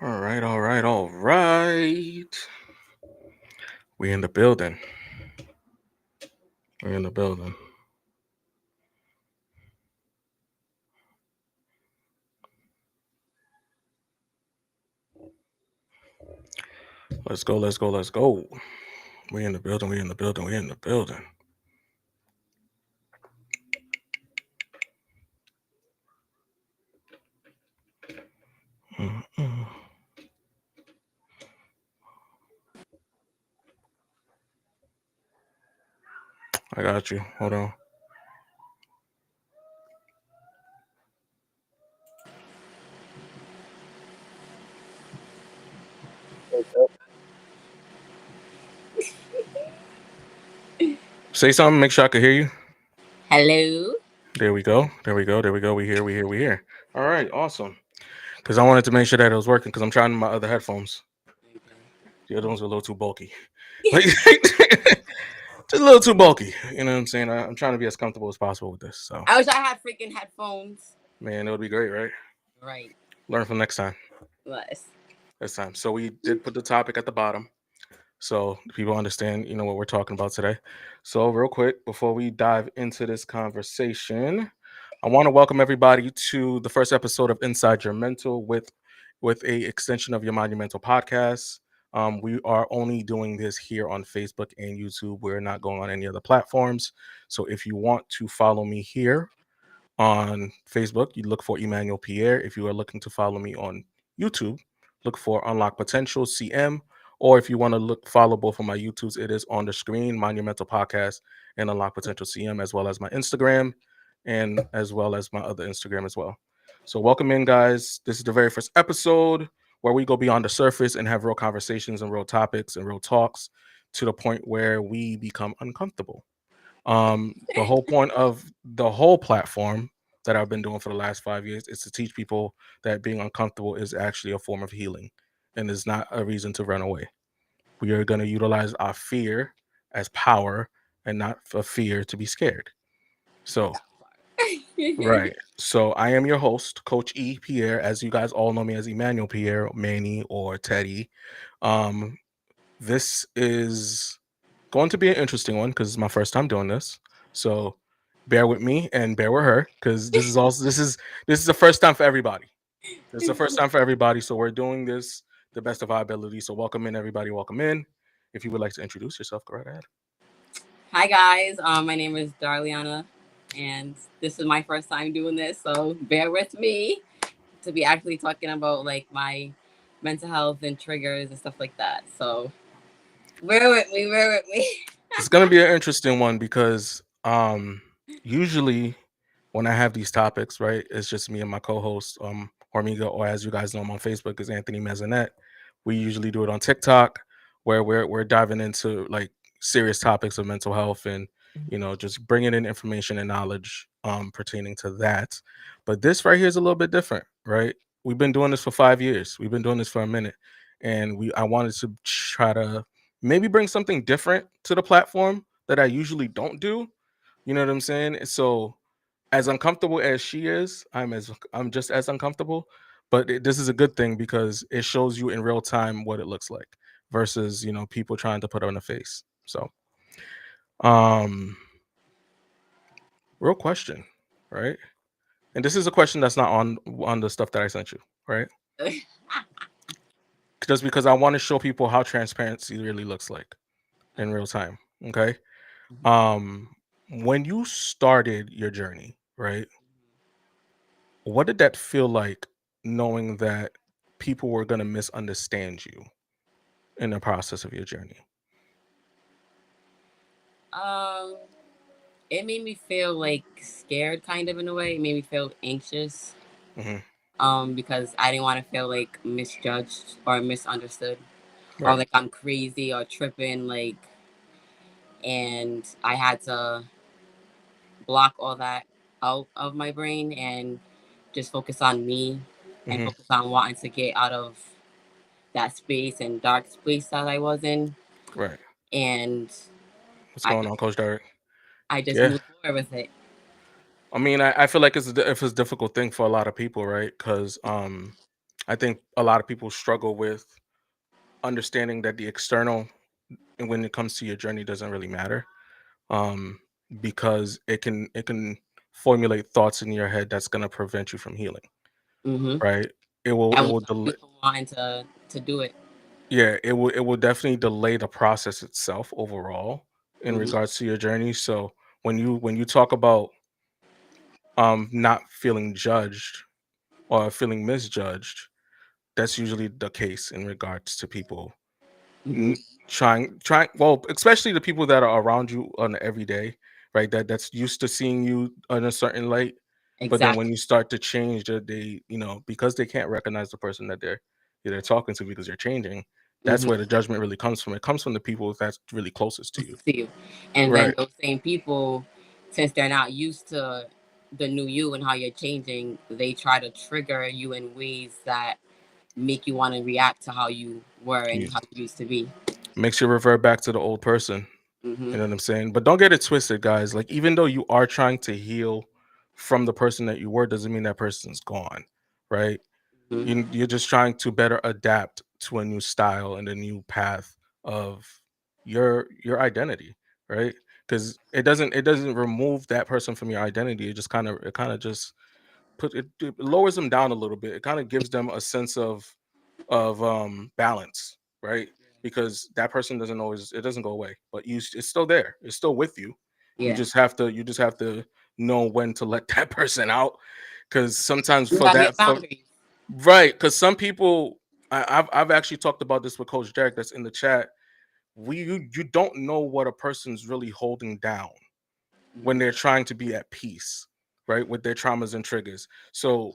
All right, all right, all right. We in the building. We're in the building. Let's go, let's go, let's go. We in the building, we in the building, we in the building. Mm-mm. I got you. Hold on. Say something, make sure I can hear you. Hello. There we go. There we go. There we go. We here, we here, we here. All right, awesome. Because I wanted to make sure that it was working because I'm trying my other headphones. The other ones are a little too bulky. Like, just a little too bulky. You know what I'm saying? I'm trying to be as comfortable as possible with this. So, I wish I had freaking headphones. man, it would be great, right? Right. Learn from next time. Yes. This time. So we did put the topic at the bottom, so people understand, what we're talking about today. So real quick, before we dive into this conversation, I want to welcome everybody to the first episode of Inside Your Mental with a extension of your Monumental podcast. We are only doing this here on Facebook and YouTube. We're not going on any other platforms. So if you want to follow me here on Facebook, you look for Emmanuel Pierre. If you are looking to follow me on YouTube, look for Unlock Potential CM. Or if you want to follow both of my YouTubes, it is on the screen, Monumental Podcast and Unlock Potential CM, as well as my Instagram and as well as my other Instagram as well. So welcome in, guys. This is the very first episode where we go beyond the surface and have real conversations and real topics and real talks to the point where we become uncomfortable. The whole point of the whole platform that I've been doing for the last 5 years is to teach people that being uncomfortable is actually a form of healing and is not a reason to run away. We are going to utilize our fear as power and not for fear to be scared. So, right. So, I am your host, Coach E Pierre, as you guys all know me as Emmanuel Pierre, Manny, or Teddy. Um, this is going to be an interesting one because it's my first time doing this. So bear with me and bear with her because this is the first time for everybody. This is the first time for everybody. So we're doing this the best of our ability. So welcome in, everybody. Welcome in. If you would like to introduce yourself, go right ahead. Hi guys. My name is Darliana, and this is my first time doing this, so bear with me to be actually talking about like my mental health and triggers and stuff like that. So bear with me. Bear with me. It's gonna be an interesting one because usually when I have these topics, right, it's just me and my co-host, Hormiga, or as you guys know him on Facebook is Anthony Mazanet. We usually do it on TikTok where we're diving into like serious topics of mental health and just bringing in information and knowledge pertaining to that. But this right here is a little bit different, right? We've been doing this for 5 years. We've been doing this for a minute, and I wanted to try to maybe bring something different to the platform that I usually don't do. You know what I'm saying? So as uncomfortable as she is, I'm just as uncomfortable. But this is a good thing because it shows you in real time what it looks like versus people trying to put on a face. So, um, real question, right? And this is a question that's not on the stuff that I sent you, right? Just because I want to show people how transparency really looks like in real time. Okay. Um, when you started your journey, right? What did that feel like knowing that people were going to misunderstand you in the process of your journey? um, it made me feel like scared, kind of in a way. It made me feel anxious. Hmm. Because I didn't want to feel like misjudged or misunderstood, or Right. like I'm crazy or tripping, and I had to block all that out of my brain and just focus on me and Hmm. focus on wanting to get out of that space and dark space that I was in. Right. And What's I going just on, Coach Derek? I just Yeah. moved forward with it. I mean, I feel like it's a difficult thing for a lot of people, right? Because I think a lot of people struggle with understanding that the external, and when it comes to your journey, doesn't really matter, um, because it can formulate thoughts in your head that's going to prevent you from healing, Mm-hmm. right? it will That it will will stop delay you from wanting to do it. Yeah, it will definitely delay the process itself overall in Mm-hmm. regards to your journey. So when you talk about not feeling judged or feeling misjudged, that's usually the case in regards to people Mm-hmm. n- trying well, especially the people that are around you on the everyday, right? That's used to seeing you in a certain light. But then when Exactly. you start to change, they because they can't recognize the person that they're talking to because you're changing. That's Mm-hmm. where the judgment really comes from. It comes from the people that's really closest to you. To you, and then Right. those same people, since they're not used to the new you and how you're changing, they try to trigger you in ways that make you want to react to how you were and You how you used to be. makes you revert back to the old person. Mm-hmm. You know what I'm saying? But don't get it twisted, guys. Like, even though you are trying to heal from the person that you were, doesn't mean that person's gone, right? Mm-hmm. You're just trying to better adapt to a new style and a new path of your identity, right? Because it doesn't remove that person from your identity. It kind of just it lowers them down a little bit. It kind of gives them a sense of balance, right? Because that person doesn't always, it doesn't go away, but it's still there. It's still with you. You Yeah, just have to you just have to know when to let that person out, because sometimes you for gotta that hit for boundaries. right, because some people, I've actually talked about this with Coach Derek that's in the chat. You don't know what a person's really holding down when Mm-hmm. they're trying to be at peace, right, with their traumas and triggers. So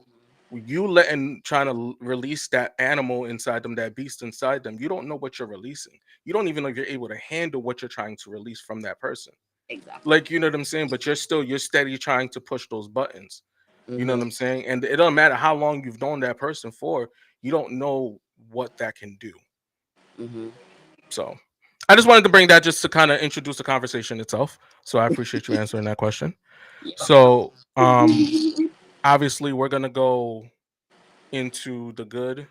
you letting trying to release that animal inside them, that beast inside them, you don't know what you're releasing. You don't even know if you're able to handle what you're trying to release from that person. Exactly. Like, you know what I'm saying? But you're steady trying to push those buttons. You know Mm-hmm. what I'm saying? And it doesn't matter how long you've known that person for, you don't know what that can do. Mm-hmm. So I just wanted to bring that just to kind of introduce the conversation itself. So I appreciate you answering that question. Yeah, of course. So obviously we're gonna go into the good,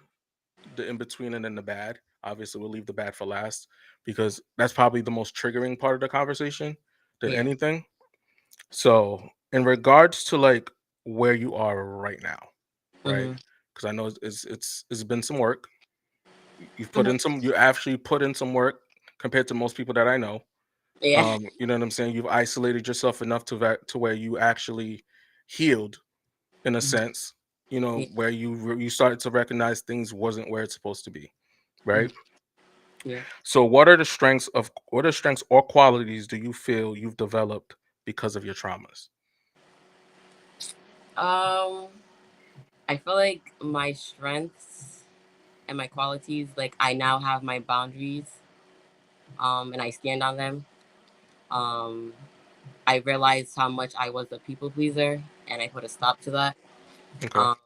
the in between, and then the bad. Obviously, we'll leave the bad for last because that's probably the most triggering part of the conversation than Yeah. anything. So, in regards to like where you are right now, right? Mm-hmm. Because I know it's been some work. You've put Mm-hmm. in some. You actually put in some work compared to most people that I know. Yeah. You know what I'm saying? You've isolated yourself enough to where you actually healed in a Mhm. sense, Yeah. where you started to recognize things wasn't where it's supposed to be, right? Mhm. Yeah. So what are strengths or qualities do you feel you've developed because of your traumas? Um, I feel like my strengths and my qualities, like I now have my boundaries, and I stand on them. Um, I realized how much I was a people pleaser, and I put a stop to that. Okay. Um,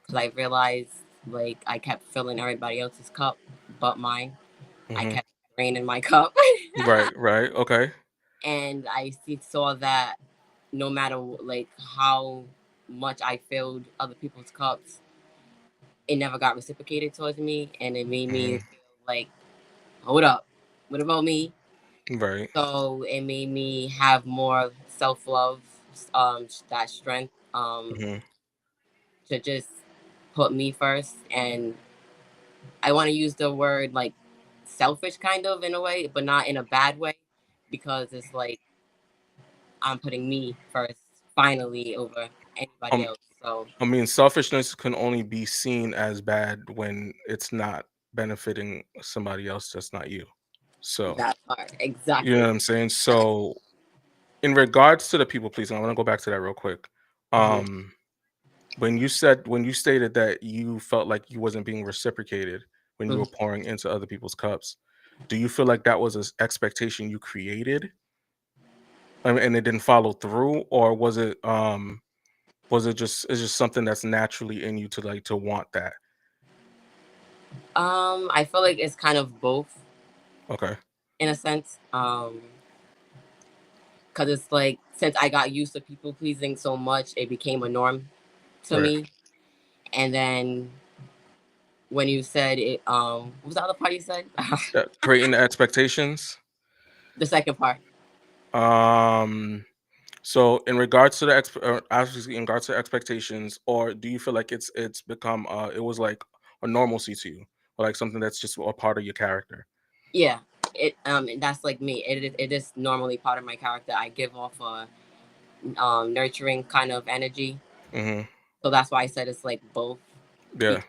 because I realized like I kept filling everybody else's cup but mine. I Hmm. kept rain in my cup, Right, right. Okay. and saw that no matter like how much I filled other people's cups, it never got reciprocated towards me, and it made me Hmm. feel like, hold up, what about me? Right. So it made me have more self love, that strength, Hmm. to just put me first. And I want to use the word like selfish, kind of in a way, but not in a bad way, because it's like I'm putting me first, finally, over anybody Um, else. So I mean, selfishness can only be seen as bad when it's not benefiting somebody else that's not you. So, that part, you know exactly. what I'm saying? So, in regards to the people pleasing, I want to go back to that real quick. Hmm. Um, when you stated that you felt like you wasn't being reciprocated when you were pouring into other people's cups, do you feel like that was an expectation you created, and it didn't follow through, or was it just it's just something that's naturally in you to like to want that? I feel like it's kind of both Okay. in a sense. Because it's like since I got used to people pleasing so much, it became a norm to Right. me. And then when you said it, what was the other part you said? Creating the expectations. The second part. Um, so in regards to the obviously in regards to expectations, or do you feel like it's become it was like a normalcy to you, or like something that's just a part of your character? Yeah, and that's like me. It is normally part of my character. I give off a nurturing kind of energy, Hmm. so that's why I said it's like both. Yeah, Because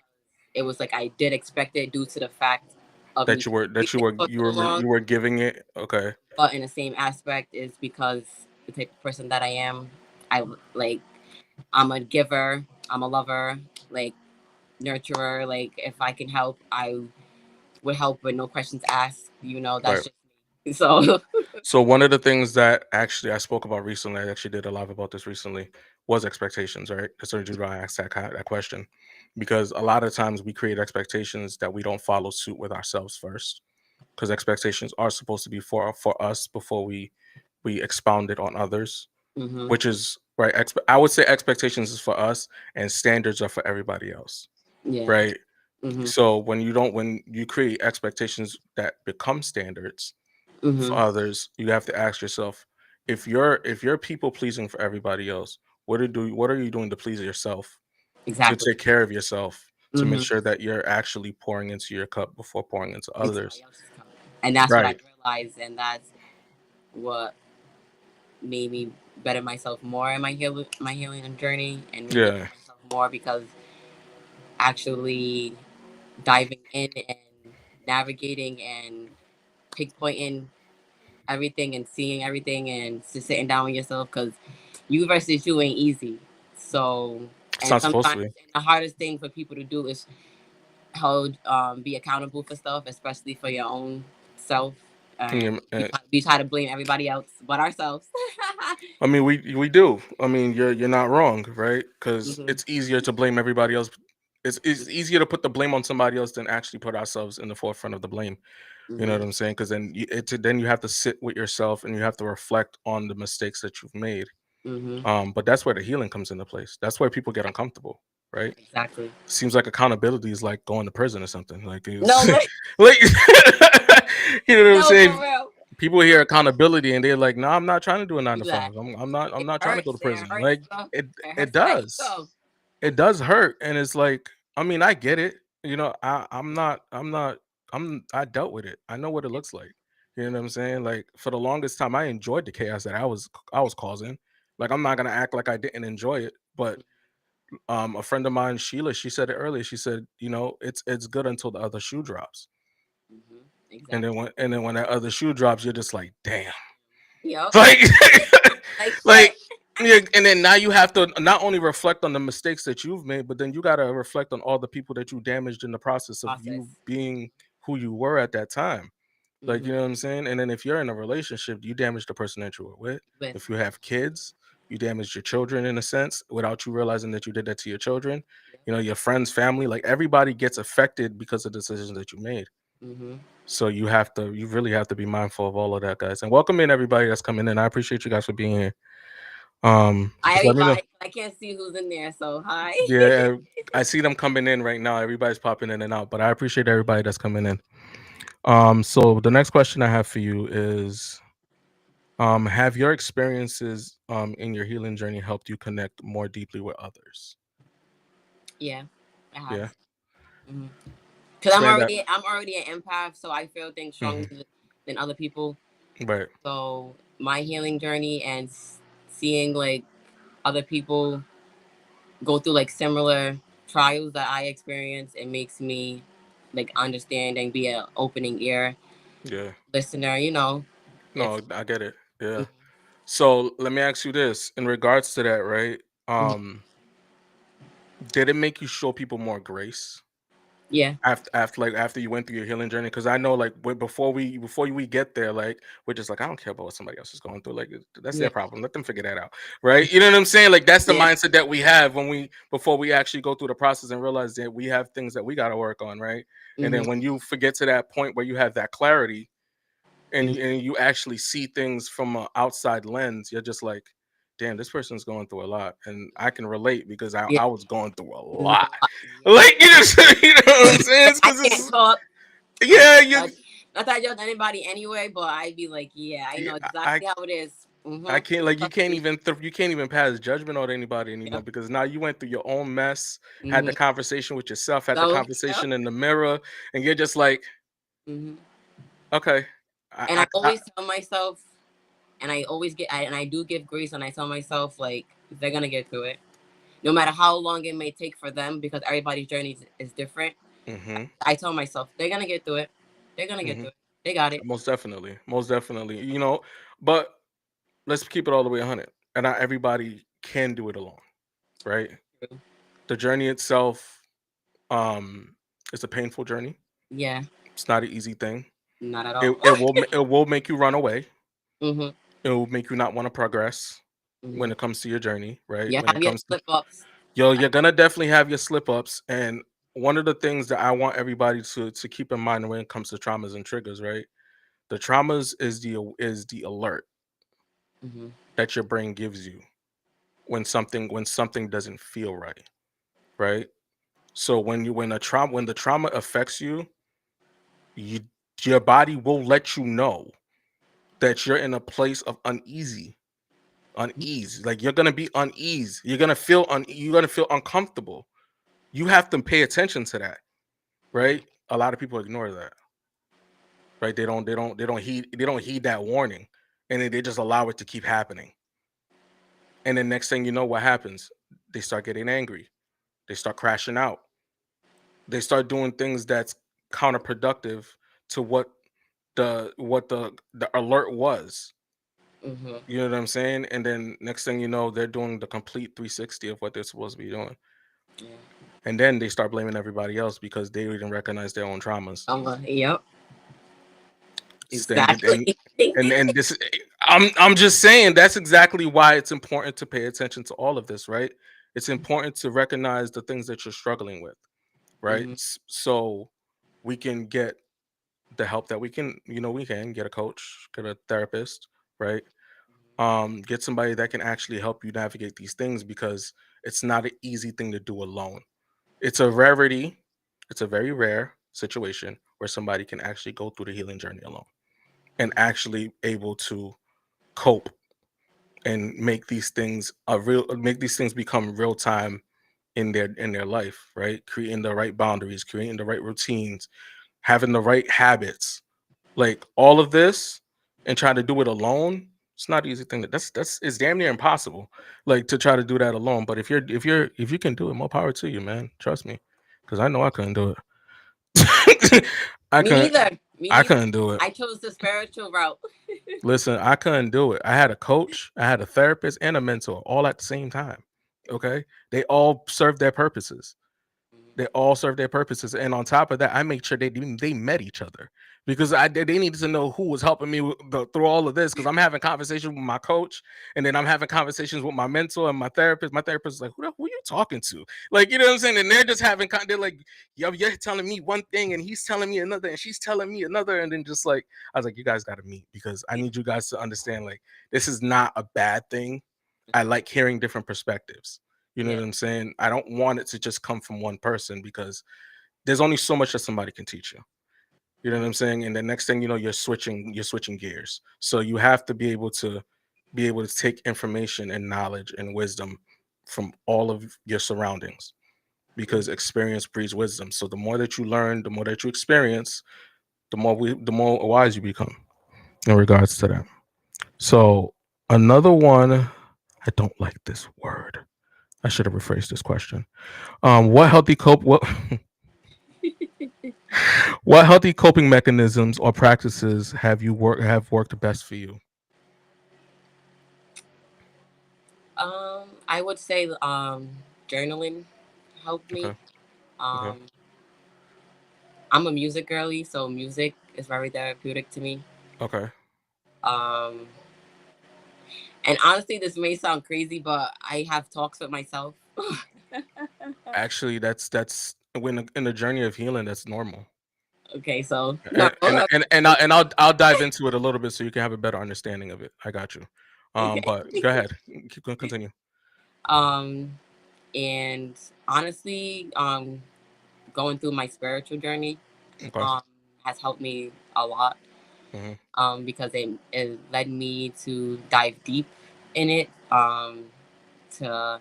it was like I did expect it due to the fact of me that you were doing it for so long, you were giving it. Okay, but in the same aspect is because the type of person that I am. I like I'm a giver. I'm a lover. Like nurturer. Like if I can help, I would help with no questions asked. That's right. just me. So. So one of the things that actually I spoke about recently, I actually did a live about this recently, was expectations, right? That's the reason why I asked that question, because a lot of times we create expectations that we don't follow suit with ourselves first, because expectations are supposed to be for us before we expound it on others, Hmm. which is right. I would say expectations is for us, and standards are for everybody else, Yeah. right? Hmm. So when you create expectations that become standards for Hmm. others, you have to ask yourself, if you're people pleasing for everybody else, what are you doing to please yourself, to Exactly. take care of yourself, to make Hmm. sure that you're actually pouring into your cup before pouring into In somebody others. else's cup. And that's what I Right. realized, and that's what made me better myself more in my healing journey, and made me Yeah. love myself more because actually diving in and navigating and pinpointing everything and seeing everything and just sitting down with yourself because you versus you ain't easy. So, It's and not supposed to sometimes be. and the hardest thing for people to do is hold be accountable for stuff, especially for your own self. And we try to blame everybody else but ourselves. I mean, we do. I mean, you're not wrong, right? Because Hmm. it's easier to blame everybody else. It's easier to put the blame on somebody else than actually put ourselves in the forefront of the blame. You know Hmm. what I'm saying? Because then you have to sit with yourself and you have to reflect on the mistakes that you've made. Hmm. But that's where the healing comes into place. That's where people get uncomfortable, right? Exactly. Seems like accountability is like going to prison or something. Like No, it's like you know what I'm no, saying? for real. People hear accountability and they're like, "No, I'm not trying to do a nine You to like five. I'm it not trying to go to hurts and it prison." hurts Like to go. it It it hurts to let you does. go. It does hurt, and it's like, I mean, I get it. You know, I dealt with it. I know what it looks like. You know what I'm saying? Like for the longest time, I enjoyed the chaos that I was causing. Like I'm not gonna act like I didn't enjoy it, but a friend of mine, Sheila, she said it earlier. She said, you know, it's good until the other shoe drops, Hmm. Exactly. and then when that other shoe drops, you're just like, damn, Yep. like, Like like, shit. yeah. And then now you have to not only reflect on the mistakes that you've made, but then you got to reflect on all the people that you damaged in the process of Process. you being who you were at that time. Like, Hmm. you know what I'm saying? And then if you're in a relationship, you damage the person that you were with. With. If you have kids, you damage your children in a sense without you realizing that you did that to your children. Yep. You know, your friends, family, like everybody gets affected because of decisions that you made. Hmm. So you really have to be mindful of all of that, guys. And welcome in everybody that's coming in. I appreciate you guys for being here. Hi Just let me know. everybody. I can't see who's in there, so hi. Yeah, I see them coming in right now. Everybody's popping in and out, but I appreciate everybody that's coming in. So the next question I have for you is, have your experiences in your healing journey helped you connect more deeply with others? Yeah, it has. Yeah. Because Expand that. I'm already an empath, so I feel things Hmm. stronger than other people. Right. So my healing journey and seeing like other people go through like similar trials that I experience, it makes me like understand and be an opening ear Yeah. listener. If No, I get it. Yeah. So let me ask you this in regards to that, right? Mhm. Did it make you show people more grace Yeah. after you went through your healing journey? Because I know, like, before we get there, like, we're just like, I don't care about what somebody else is going through. Like, that's Yeah. their problem. Let them figure that out, right? You know what I'm saying? Like, that's the Yeah. mindset that we have when we before we actually go through the process and realize that we have things that we got to work on, right? And Hmm. then when you forget to that point where you have that clarity and Hmm. you actually see things from an outside lens, you're just like, damn, this person's going through a lot, and I can relate because I, Yeah. I was going through a Mhm. lot. Like you know what I'm saying? I Because can't it's talk. I yeah, can't you. judge. Not that I judge anybody anyway, but I'd be like, yeah, I Yeah, know I exactly how it is. I Mm-hmm. can't like Trust me. you can't even pass judgment on anybody anymore Yep. because now you went through your own mess, had the Mm-hmm. conversation with yourself, had the So, yep. conversation in the mirror, and you're just like, Mm-hmm. okay, And I I always tell myself, and I do give grace, and I tell myself like they're gonna get through it, no matter how long it may take for them, because everybody's journey is different. mm-hmm, I tell myself they're gonna get through it. They're gonna get mm-hmm. through it. They got it. Most definitely, but let's keep it all the way 100, and not everybody can do it alone, right? True. The journey itself, is a painful journey. Yeah, It's not an easy thing. not at all. It will make you run away. Mm-hmm. It will make you not want to progress Mm-hmm. when it comes to your journey, right? You When it have your comes to slip ups. you're gonna definitely have your slip ups, and one of the things that I want everybody to keep in mind when it comes to traumas and triggers, right? The traumas is the alert Mm-hmm. that your brain gives you when something doesn't feel right, right? So when the trauma affects you, you your body will let you know that you're in a place of unease. Like you're gonna be unease. You're gonna feel uncomfortable. You have to pay attention to that, right? A lot of people ignore that, right? They don't heed that warning, and they just allow it to keep happening. And then next thing you know, what happens? They start getting angry. They start crashing out. They start doing things that's counterproductive to what the alert was. Mm-hmm. You know what I'm saying? And then next thing you know, they're doing the complete 360 of what they're supposed to be doing. Yeah. And then they start blaming everybody else because they didn't recognize their own traumas. Yep. Standard Exactly. and this I'm just saying that's exactly why it's important to pay attention to all of this, right? It's important to recognize the things that you're struggling with, right? Mm-hmm. So we can get the help that we can get a coach, get a therapist, right? Get somebody that can actually help you navigate these things because it's not an easy thing to do alone. It's a rarity. It's a very rare situation where somebody can actually go through the healing journey alone and actually able to cope and make these things become real time in their life, right? Creating the right boundaries, creating the right routines, having the right habits, like all of this, and trying to do it alone. It's not an easy thing. That's it's damn near impossible, like to try to do that alone. But if you can do it, more power to you, man. Trust me, because I know I couldn't do it. I Me couldn't. neither. Me I neither. couldn't do it. I chose the spiritual route. Listen, I couldn't do it. I had a coach, I had a therapist, and a mentor all at the same time. Okay, they all served their purposes. They all serve their purposes, and on top of that, I made sure they met each other because they needed to know who was helping me through all of this. Because I'm having conversations with my coach, and then I'm having conversations with my mentor and my therapist. My therapist is like, "Who are you talking to?" Like, you know what I'm saying? And they're just having they're like, "Yo, you're telling me one thing, and he's telling me another, and she's telling me another," and then just like I was like, "You guys got to meet because I need you guys to understand like this is not a bad thing. I like hearing different perspectives." You know Yeah. what I'm saying? I don't want it to just come from one person because there's only so much that somebody can teach you. You know what I'm saying? And the next thing you know, you're switching gears. So you have to be able to take information and knowledge and wisdom from all of your surroundings because experience breeds wisdom. So the more that you learn, the more that you experience, the more wise you become in regards to that. So another one, I don't like this word. I should have rephrased this question. What healthy cope what what healthy coping mechanisms or practices have worked best for you? I would say journaling helped me. Okay. Okay. Um, I'm a music girly, so music is very therapeutic to me. Okay. Um, and honestly, this may sound crazy, but I have talks with myself. Actually, that's when in the journey of healing, that's normal. Okay, so no, And I'll dive into it a little bit so you can have a better understanding of it. I got you. Okay. But go ahead. Keep going, continue. um, and honestly, going through my spiritual journey, Okay. um, has helped me a lot. Hmm. Because it led me to dive deep in it. To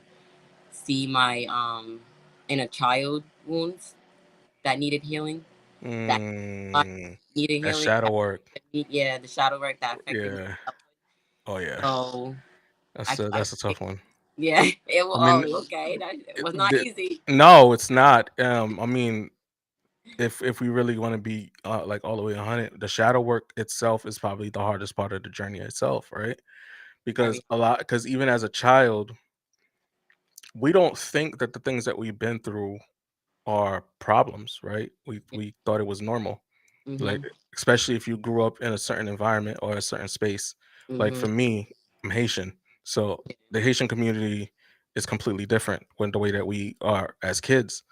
see my inner child wounds that needed healing. That Mm, needed that healing. shadow work. Yeah, the shadow work that affected me. Yeah. Oh yeah. So I That's a tough one. yeah, it was I mean, okay. That it it- was not easy. no, it's not. I mean, if we really want to be like all the way 100, the shadow work itself is probably the hardest part of the journey itself, right? Because Very because even as a child, we don't think that the things that we've been through are problems, right? hard. We thought it was normal. Like, Mhm. especially if you grew up in a certain environment or a certain space. Like Mhm. for me, I'm Haitian, so the Haitian community is completely different when the way that we are as kids.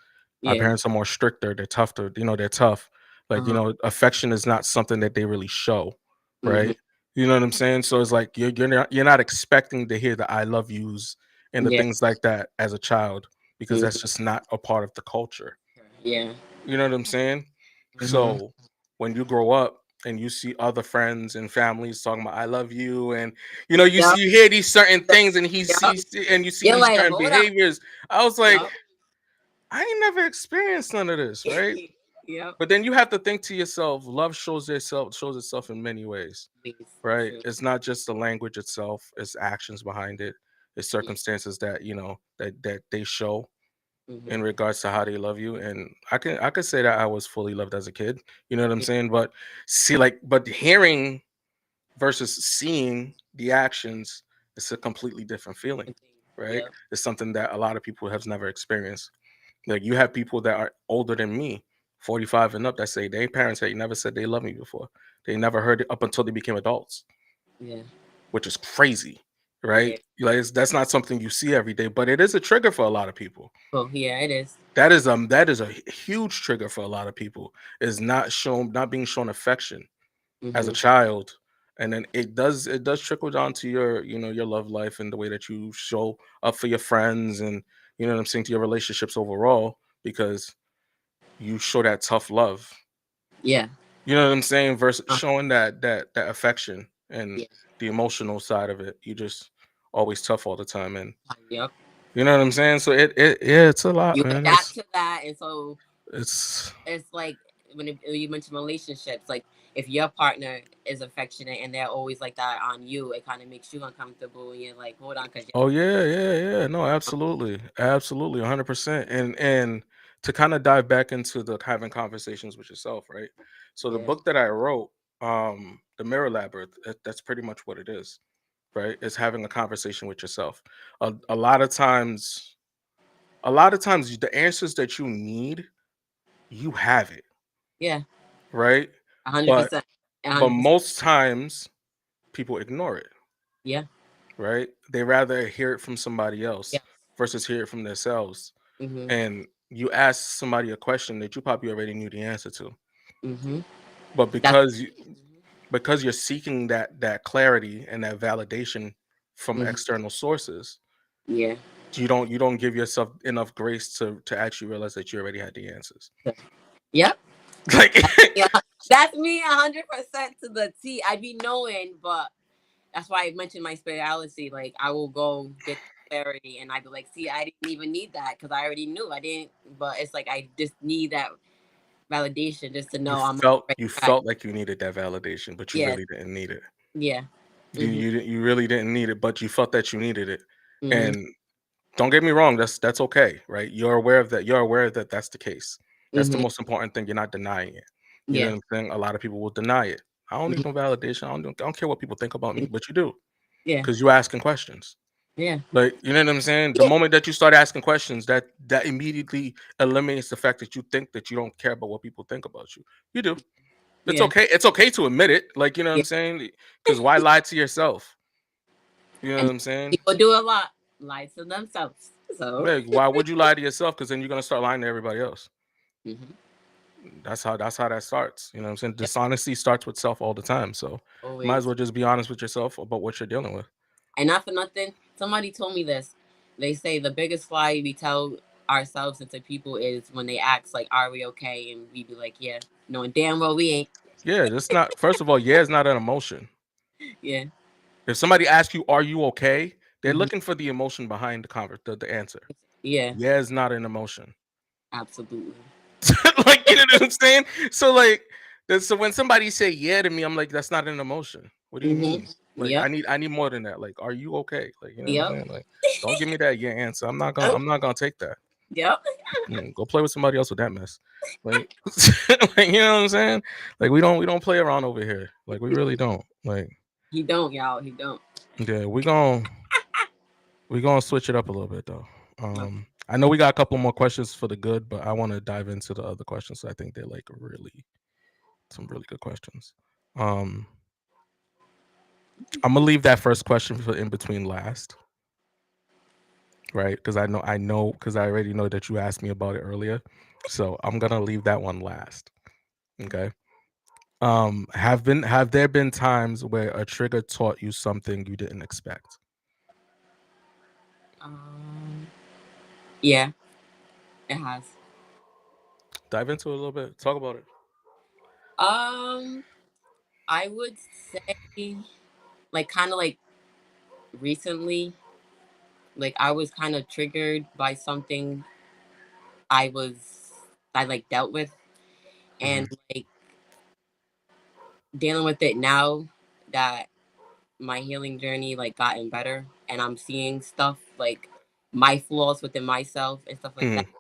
Our Yeah. parents are more stricter, they're tougher, they're tough. Like, Uh-huh. affection is not something that they really show, Mhm. right? You know what I'm saying? So it's like you're not expecting to hear the I love yous and the Yeah. things like that as a child because that's Mhm. just not a part of the culture. Yeah. You know what I'm saying? Mhm. So when you grow up and you see other friends and families talking about I love you, and Yep. you hear these certain things and he Yep. sees and you see You're these like, certain hold up. behaviors, I was like, Yep. I ain't never experienced none of this, right? Yep. But then you have to think to yourself, love shows itself in many ways, Please. right? True. It's not just the language itself, it's actions behind it, it's Yeah. circumstances that that they show in Mhm. regards to how they love you. And I could say that I was fully loved as a kid, you know what I'm Yeah. saying? But see, like, but hearing versus seeing the actions, it's a completely different feeling, right? Yep. It's something that a lot of people have never experienced. Like, you have people that are older than me, 45 and up, that say their parents had never said they love me before. They never heard it up until they became adults, Yeah. which is crazy, right? Yeah. Like, that's not something you see every day, but it is a trigger for a lot of people. Cool. Yeah, it is. That is a huge trigger for a lot of people, is not being shown affection as a Mhm. child. And then it does trickle down to your love life and the way that you show up for your friends, and you know what I'm saying, to your relationships overall, because you show that tough love. Yeah. You know what I'm saying? Versus Uh, showing that affection and yeah. the emotional side of it. You just always tough all the time, and Yep. you know what I'm saying? So yeah, it's a lot, You man. adapt to that, and so It's it's like when you mention relationships, like if your partner is affectionate and they're always like that on you, it kind of makes you uncomfortable, and you're like, hold on, because Oh yeah, yeah, yeah. No, absolutely. Absolutely, 100%. And to kind of dive back into the having conversations with yourself, right? So the yeah, book that I wrote, The Mirror Labyrinth, that's pretty much what it is, right? It's having a conversation with yourself. A lot of times, the answers that you need, you have it, yeah, right? a hundred But percent, a but hundred percent, most times people ignore it, yeah, right? They rather hear it from somebody else yes, versus hear it from themselves. mm-hmm, And you ask somebody a question that you probably already knew the answer to, mm-hmm. but That's because you're seeking that clarity and that validation from hmm external sources, yeah, you don't give yourself enough grace to actually realize that you already had the answers. yep. Like, Yeah, that's me 100% to the T. I be knowing, but that's why I mentioned my spirituality. Like I will go get clarity, and I be like, see, I didn't even need that because I already knew I didn't. But it's like I just need that validation just to you know I'm on felt the right you track. felt like you needed that validation, but you Yeah, really didn't need it. yeah. You Mhm. you didn't- you really didn't need it, but you felt that you needed it. Mhm. And don't get me wrong, that's okay, right? You're aware of that. You're aware that that's the case. That's the Mhm. most important thing. You're not denying it. You know Yeah. what I'm saying? A lot of people will deny it. I don't need Mhm. no validation. I don't care what people think about me, but you do, Yeah. because you're asking questions. Yeah. Like, you know what I'm saying? The Yeah. moment that you start asking questions, that immediately eliminates the fact that you think that you don't care about what people think about you. You do. It's Yeah. okay. It's okay to admit it. Like, you know what Yeah. I'm saying? Because why lie to yourself? You know And what I'm saying? people do a lot, lie to themselves. So. Like, why would you lie to yourself? Because then you're gonna start lying to everybody else. Mhm. That's how that starts. You know what I'm saying? Yeah. Dishonesty starts with self all the time. So might as Always. well just be honest with yourself about what you're dealing with. And not for nothing, somebody told me this. They say the biggest lie we tell ourselves and to people is when they ask like, "Are we okay?" and we be like, "Yeah," knowing damn well we ain't. Yeah, that's not. First of all, yeah, it's not an emotion. Yeah. If somebody asks you, "Are you okay?" They're Hmm. looking for the emotion behind the answer. Yeah. Yeah, is not an emotion. Absolutely. Like, you know what I'm saying? So like, so when somebody say yeah to me, I'm like, that's not an emotion. What do you Hmm. mean? Like, Yep. I need more than that. Like, are you okay? Like, you know what I'm Yep. saying? Like, don't give me that yeah answer. I'm not gonna take that. Yep. Go play with somebody else with that mess. Like, like, you know what I'm saying? Like, we don't play around over here. Like, we really don't. Like, He don't, y'all. He don't. yeah, we gonna switch it up a little bit though. Okay. I know we got a couple more questions for the good, but I want to dive into the other questions. I think they're like really some really good questions. Um, I'm gonna leave that first question for in between last, right? Because I know, because I already know that you asked me about it earlier, so I'm gonna leave that one last. Okay. Have there been times where a trigger taught you something you didn't expect? Um. Yeah, it has. Dive into it a little bit. Talk about it. Um. I would say, like, kind of like recently, like I was kind of triggered by something I was I like dealt with, Hmm. and like dealing with it now that my healing journey like gotten better, and I'm seeing stuff like my flaws within myself and stuff like that. Hmm.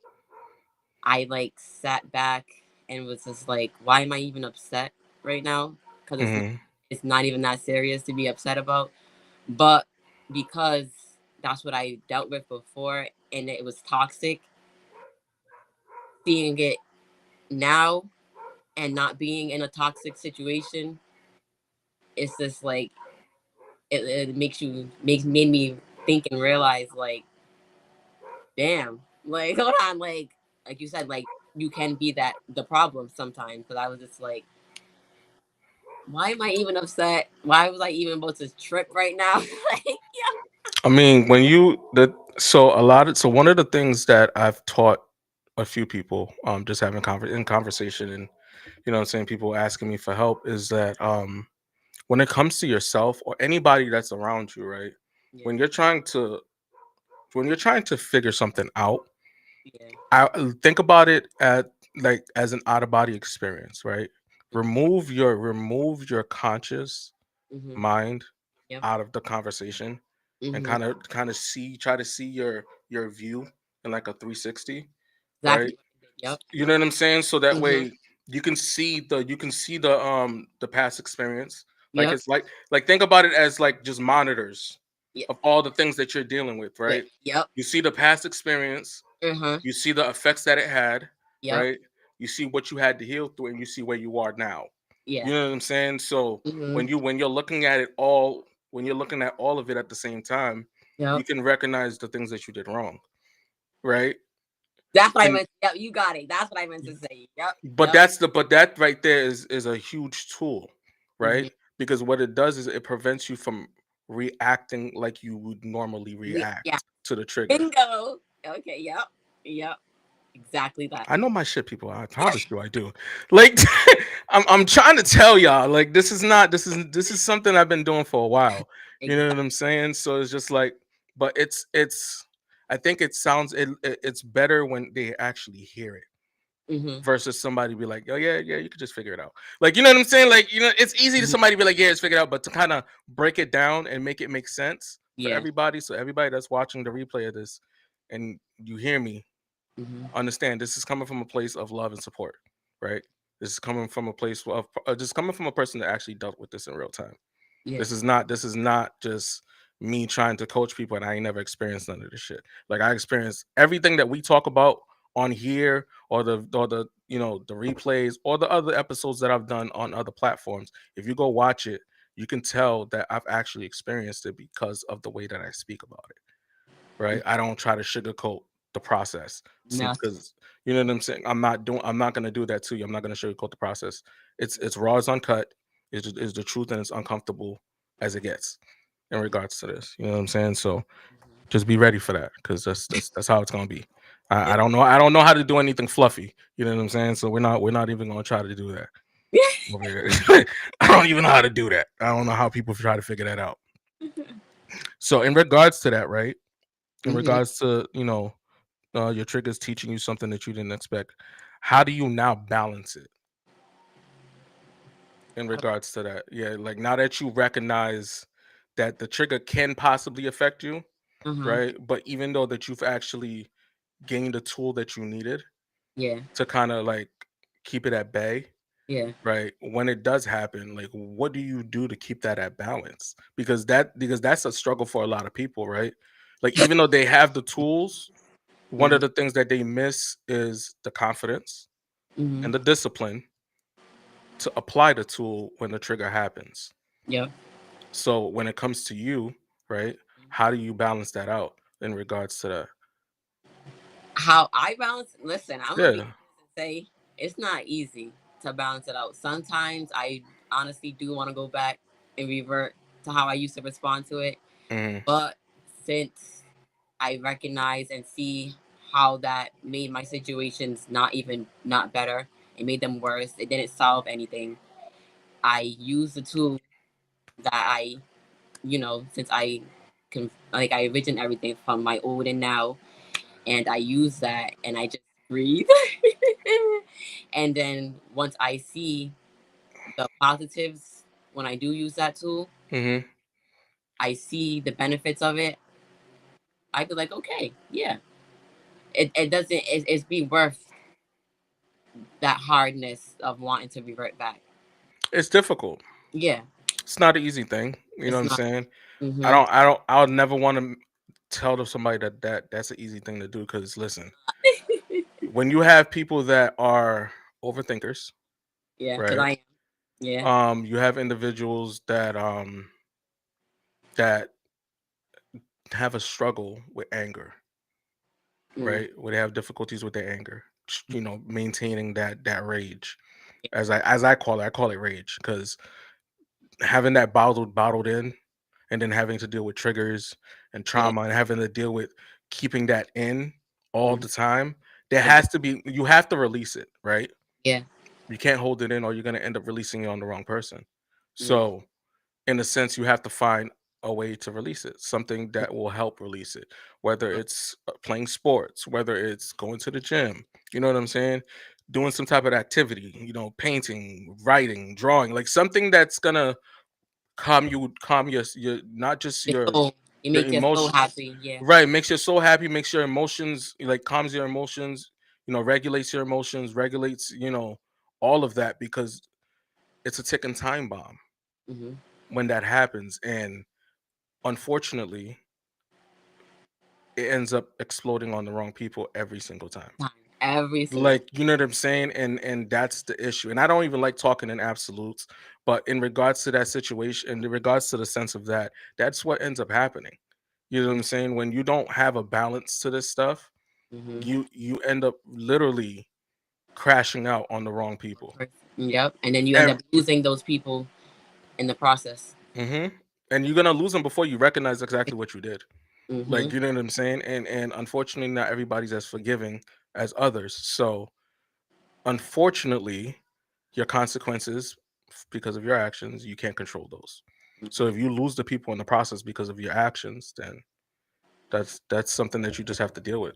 I like sat back and was just like, why am I even upset right now? Because Hmm. it's not even that serious to be upset about. But because that's what I dealt with before and it was toxic, seeing it now and not being in a toxic situation, it's just like it makes made me think and realize like, damn, like hold on, like you said, like you can be that the problem sometimes. Because I was just like, why am I even upset? Why was I even about to trip right now? Like, yeah. I mean, when you the so a lot of so one of the things that I've taught a few people, just having in conversation, and what I'm saying, people asking me for help, is that when it comes to yourself or anybody that's around you, right? Yeah. When you're trying to when you're trying to figure something out, Yeah. I think about it at like as an out of body experience, right? Okay. Remove your conscious Mhm. mind Yep. out of the conversation, and Mhm. kind of try to see your view in like a 360, Exactly right? what I did. Yep. You know what I'm saying? So that Mhm. way you can see the past experience. Like, Yep. it's like think about it as like just monitors Yep. of all the things that you're dealing with, Wait. right? Yep. You see the past experience, Uh-huh. you see the effects that it had, Yep. right? You see what you had to heal through, and you see where you are now. Yeah. You know what I'm saying? So Mhm. when you're looking at it all, when you're looking at all of it at the same time, you Yep. can recognize the things that you did wrong, right? That's what I And meant. Yep. You got it. That's what I meant to say. Yep. but Yep. that right there is a huge tool, right? Mhm. Because what it does is it prevents you from reacting like you would normally Yeah. react to the trigger. Bingo. Okay. Yep. Yep. Exactly that. I know my shit, people. I promise you, I do. Like, I'm trying to tell y'all, like, this is something I've been doing for a while. You know Exactly. what I'm saying? So it's just like, but it's. I think it's better when they actually hear it Mhm. versus somebody be like, oh yeah, yeah, you could just figure it out. Like, you know what I'm saying? Like, it's easy to Mhm. somebody be like, yeah, it's figured out, but to kind of break it down and make it make sense for Yeah. everybody, so everybody that's watching the replay of this, and you hear me, Mhm. understand this is coming from a place of love and support, right? This is coming from a place of just coming from a person that actually dealt with this in real time. Yeah. This is not just me trying to coach people, and I ain't never experienced none of this shit. Like, I experienced everything that we talk about on here, or the the replays, or the other episodes that I've done on other platforms. If you go watch it, you can tell that I've actually experienced it because of the way that I speak about it, right? I don't try to sugarcoat the process. No. Because you know what I'm saying. I'm not gonna do that to you. I'm not gonna sugarcoat the process. It's raw as uncut. Is the truth, and it's uncomfortable as it gets. in regards to this. You know what I'm saying? So just be ready for that because that's how it's gonna be. Yeah. I don't know how to do anything fluffy. You know what I'm saying? So we're not even gonna try to do that over here. I don't even know how to do that. I don't know how people try to figure that out. So in regards to that, right? In Hmm. regards to your triggers teaching you something that you didn't expect, how do you now balance it in regards to that? Yeah, like now that you recognize that the trigger can possibly affect you, Uh-huh. right? But even though that you've actually gained a tool that you needed Yeah. to kind of like keep it at bay, Yeah. right? When it does happen, like what do you do to keep that at balance? Because that's a struggle for a lot of people, right? Like even though they have the tools, one Hmm. of the things that they miss is the confidence Hmm. and the discipline to apply the tool when the trigger happens. Yep. So when it comes to you, right? How do you balance that out in regards to that? How I balance, listen, I'm gonna be Yeah. honest and say it's not easy to balance it out. Sometimes I honestly do want to go back and revert to how I used to respond to it. Hmm. But since I recognize and see how that made my situations not better, it made them worse. It didn't solve anything. I use the tool that since I can, like, I envision everything from my old and now, and I use that and I just breathe. And then once I see the positives when I do use that tool, Hmm. I see the benefits of it. I be like, okay, yeah, it doesn't, it's be worth that hardness of wanting to revert back. It's difficult. Yeah, It's not an easy thing. You know what it's I'm not. saying? Mm-hmm. I would never want to tell to somebody that's an easy thing to do. Because listen, when you have people that are overthinkers, Yeah, because right? I am. Yeah. You have individuals that have a struggle with anger, Mm. right? Where they have difficulties with their anger, maintaining that rage. As I call it, I call it rage because having that bottled in, and then having to deal with triggers and Yeah. trauma, and having to deal with keeping that in all Mm. the time. There It, has to be you have to release it, right? yeah. You can't hold it in, or you're gonna end up releasing it on the wrong person. Mm. So in a sense, you have to find a way to release it, something that will help release it, whether it's playing sports, whether it's going to the gym, you know what I'm saying? Doing some type of activity, painting, writing, drawing, like something that's gonna calm your not just Your your soul. It your makes your soul emotion, happy. Yeah. right? Makes your soul happy, makes your emotions, like calms your emotions, regulates your emotions, regulates, all of that, because it's a ticking time bomb Mm-hmm. when that happens. And unfortunately, it ends up exploding on the wrong people every single time. Time. Every single. Like, you know what I'm saying? And that's the issue. And I don't even like talking in absolutes, but in regards to that situation, in regards to the sense of that, that's what ends up happening. You know what I'm saying? When you don't have a balance to this stuff, Mm-hmm. you end up literally crashing out on the wrong people. Yep. And then you end And up losing those people in the process. mhm, and you're gonna lose them before you recognize exactly what you did. Mm-hmm. Like, you know what I'm saying? And unfortunately, not everybody's as forgiving as others. So unfortunately, your consequences because of your actions, you can't control those. So Mm-hmm. if you lose the people in the process because of your actions, then that's something that you just have to deal with.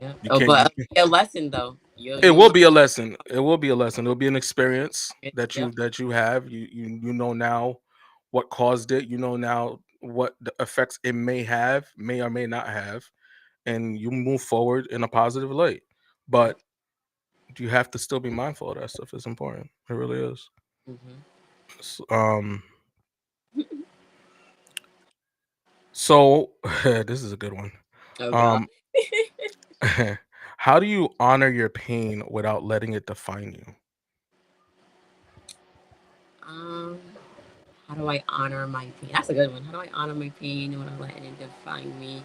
Yeah. You Oh, can't. but a lesson though. It You will learn. be a lesson. It will be a lesson. It'll be an experience that Yep. you have. You know now what caused it. You know now what the effects it may or may not have, and you move forward in a positive light. Yep. But you have to still be mindful of that stuff. It's important. It really is. Mm-hmm. S- Um. So this is a good one. Oh God. Um. How do you honor your pain without letting it define you? Um. How do I honor my pain? That's a good one. How do I honor my pain without letting it define me?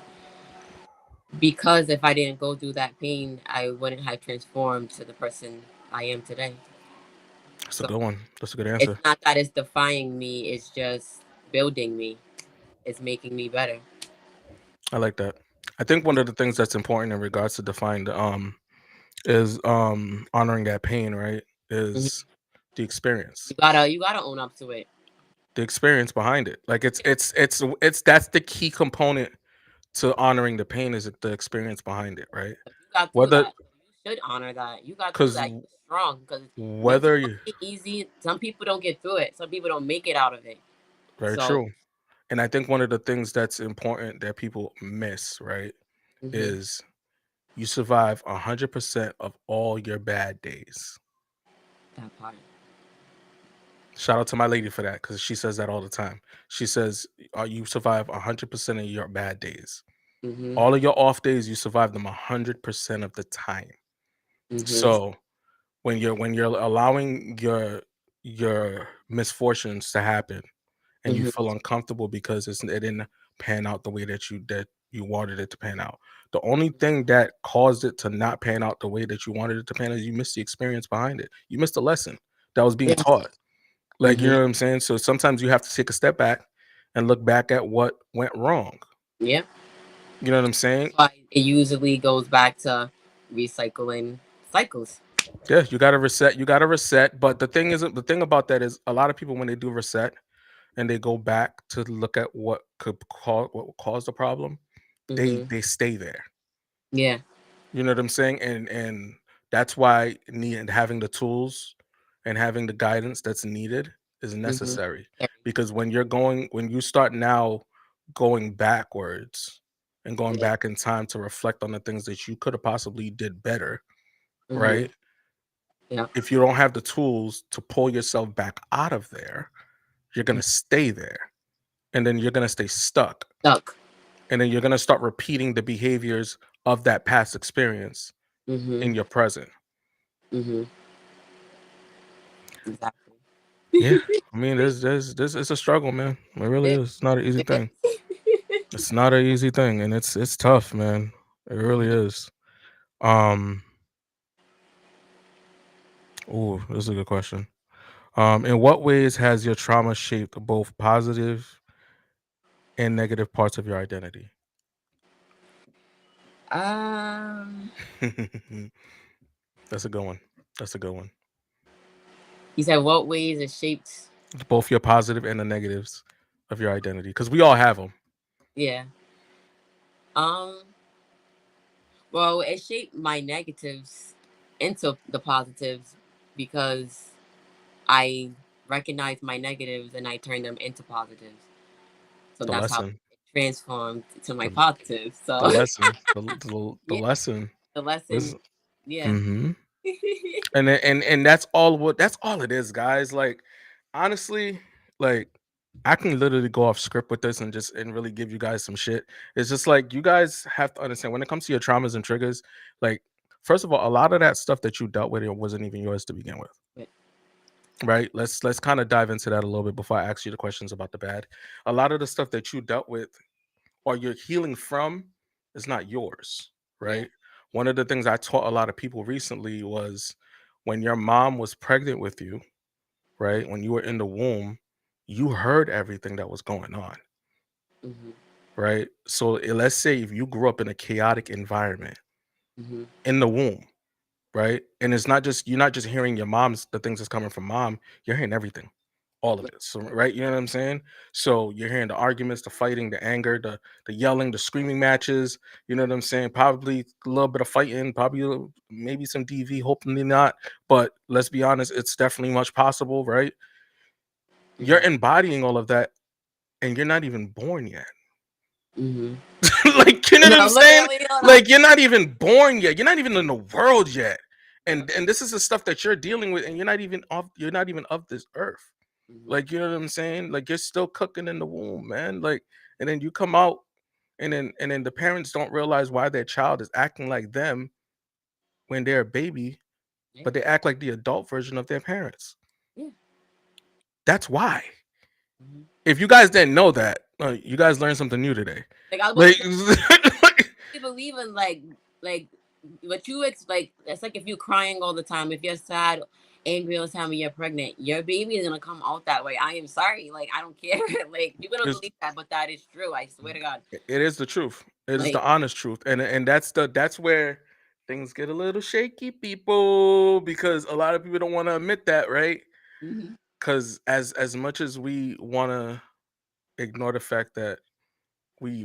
Because if I didn't go through that pain, I wouldn't have transformed to the person I am today. That's a So good one. That's a good it's answer. not that it's defining me, it's just building me. it's making me better. I like that. I think one of the things that's important in regards to define the is honoring that pain, right? Mhm. Is the experience. You gotta own up to it. The experience behind it. Like it's that's the key component to honoring the pain is the experience behind it, right? You got through Whether that. You should honor that. You got through because that. You're strong. Because mental whether health you ain't easy. Some people don't get through it. Some people don't make it out of it. very So, true. And I think one of the things that's important that people miss, right, hmm is you survive 100% of all your bad days. that part. Shout out to my lady for that because she says that all the time. She says, you survive 100% of your bad days. Hmm All of your off days, you survive them 100% of the time. hmm So when you're allowing your misfortunes to happen and you hmm feel uncomfortable because it didn't pan out the way that you wanted it to pan out. The only thing that caused it to not pan out the way that you wanted it to pan out is you missed the experience behind it. You missed the lesson that was being Yeah. taught. Like, you hmm know what I'm saying? So sometimes you have to take a step back and look back at what went wrong. Yeah. You know what I'm That's saying? why it usually goes back to recycling cycles. Yeah, you gotta reset. You gotta reset. But the thing about that is a lot of people when they do reset and they go back to look at what caused the problem, Hmm they stay there. Yeah. You know what I'm saying? And that's why having the tools and having the guidance that's needed is hmm necessary. Because when you start now going backwards and going Yeah. back in time to reflect on the things that you could have possibly did better, hmm right? Yeah. If you don't have the tools to pull yourself back out of there, you're gonna stay there. And then you're gonna stay stuck. Stuck. And then you're gonna start repeating the behaviors of that past experience hmm in your present. hmm Exactly. Yeah, I mean, there's it's a struggle, man. It really Yeah. is. It's not an easy It thing. is. It's not an easy thing, and it's tough, man. It really is. Um, oh, this is a good question. In what ways has your trauma shaped both positive and negative parts of your identity? um, That's a good one. That's a good one. you said what ways it shaped? Both your positive and the negatives of your identity, because we all have them. Yeah. Um. Well, it shaped my negatives into the positives because I recognized my negatives and I turned them into positives. So The that's how lesson, it transformed to my the, positives. the So lesson, the yeah, lesson the was. lesson. Yeah. Mm-hmm. And that's all it is, guys. Like, honestly, like, I can literally go off script with this and just and really give you guys some shit. It's just like you guys have to understand when it comes to your traumas and triggers, like, first of all, a lot of that stuff that you dealt with, it wasn't even yours to begin with. But- Right. Let's kind of dive into that a little bit before I ask you the questions about the bad. A lot of the stuff that you dealt with or you're healing from is not yours, yeah. right? One of the things I taught a lot of people recently was when your mom was pregnant with you, right? When you were in the womb, you heard everything that was going on, hmm right? So let's say if you grew up in a chaotic environment hmm in the womb, right? And it's not just you're not just hearing your mom's the things that's coming from mom, you're hearing everything. All of it. So right, you know what I'm saying? So you're hearing the arguments, the fighting, the anger, the yelling, the screaming matches, you know what I'm saying? Probably a little bit of fighting, probably maybe some DV, hopefully not. But let's be honest, it's definitely much possible, right? You're hmm embodying all of that and you're not even born yet. hmm Like, you know what No, I'm saying? literally, hold on. Like, you're not even born yet. You're not even in the world yet. And this is the stuff that you're dealing with, and you're not even of this earth. hmm Like, you know what I'm saying? Like, you're still cooking in the womb, man. Like, and then you come out, and then the parents don't realize why their child is acting like them when they're a baby, Yeah. but they act like the adult version of their parents. Yeah. That's why. hmm If you guys didn't know that, you guys learned something new today. Like I was about to Like, say, I believe in like what you like, it's like if you're crying all the time, if you're sad, angry all the time when you're pregnant, your baby is gonna come out that way. I am sorry, like I don't care. Like you're gonna It's, believe that, but that is true. I swear to God. it is the truth. It is the Like, honest truth, and that's where things get a little shaky, people, because a lot of people don't want to admit that, right? mhm. Because as much as we want to ignore the fact that we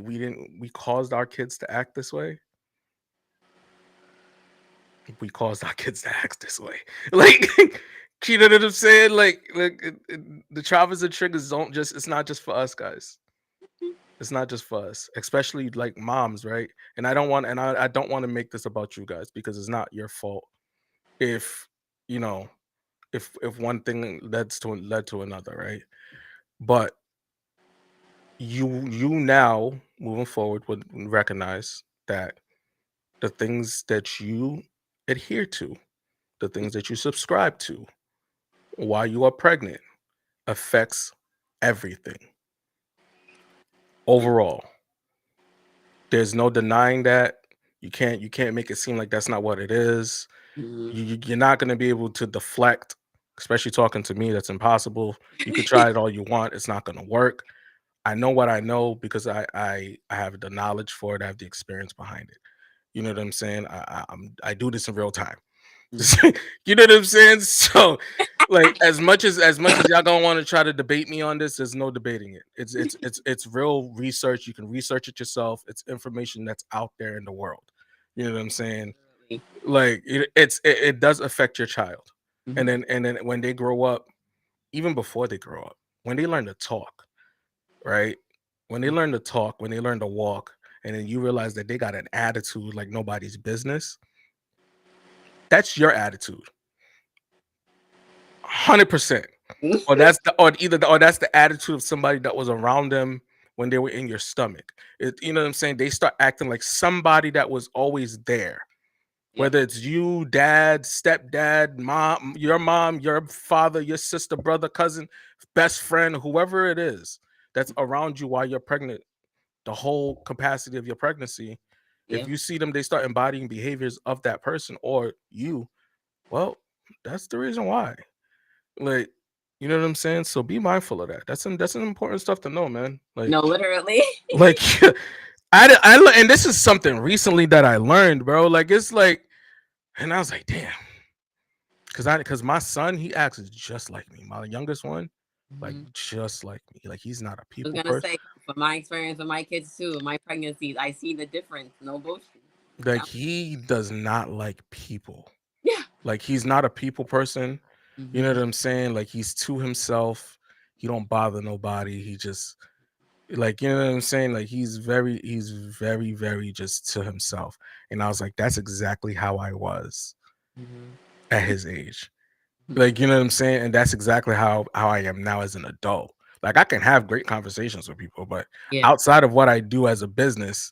caused our kids to act this way, we caused our kids to act this way. Like, you know what I'm saying? Like the traumas and triggers don't just. It's not just for us, guys. It's not just for us, especially like moms, right? And I don't want to make this about you guys because it's not your fault if you know if one thing led to another, right? But you now moving forward would recognize that the things that you adhere to, the things that you subscribe to while you are pregnant affects everything Yeah. overall. There's no denying that. You can't make it seem like that's not what it is. Mhm. You're not going to be able to deflect, especially talking to me. That's impossible. You could try it all you want. It's not going to work. I know what I know because I have the knowledge for it. I have the experience behind it. You know what I'm saying? I do this in real time. Mhm. You know what I'm saying? So, like, as much as y'all gonna want to try to debate me on this, there's no debating it. It's real research. You can research it yourself. It's information that's out there in the world. You know what I'm saying? Literally. Like, it does affect your child, and Mhm. then when they grow up, even before they grow up, when they learn to talk, right? When they learn to talk, when they learn to walk, and then you realize that they got an attitude like nobody's business, that's your attitude. 100%. Or Mhm. that's the or either the, or that's the attitude of somebody that was around them when they were in your stomach. You know what I'm saying? They start acting like somebody that was always there. Yep. Whether it's you, dad, stepdad, mom, your father, your sister, brother, cousin, best friend, whoever it is that's around you while you're pregnant, the whole capacity of your pregnancy. If Yep. you see them, they start embodying behaviors of that person or you. Well, that's the reason why. Like, you know what I'm saying? So be mindful of that. That's an important stuff to know, man. No, literally. Like and this is something recently that I learned, bro. Like it's like, and I was like, damn, because my son he acts just like me. My youngest one, like Mhm. just like me. Like he's not a I was people gonna person. say from my experience with my kids too, my pregnancies, I see the difference. No bullshit. Like Yeah. he does not like people. Yeah. Like he's not a people person. You know what Mhm. I'm saying? Like he's to himself. He don't bother nobody. He just like you know what I'm saying? Like he's very just to himself. And I was like, that's exactly how I was Mhm. at his age. Mhm. Like, you know what I'm saying? And that's exactly how I am now as an adult. Like I can have great conversations with people, but Yeah. outside of what I do as a business,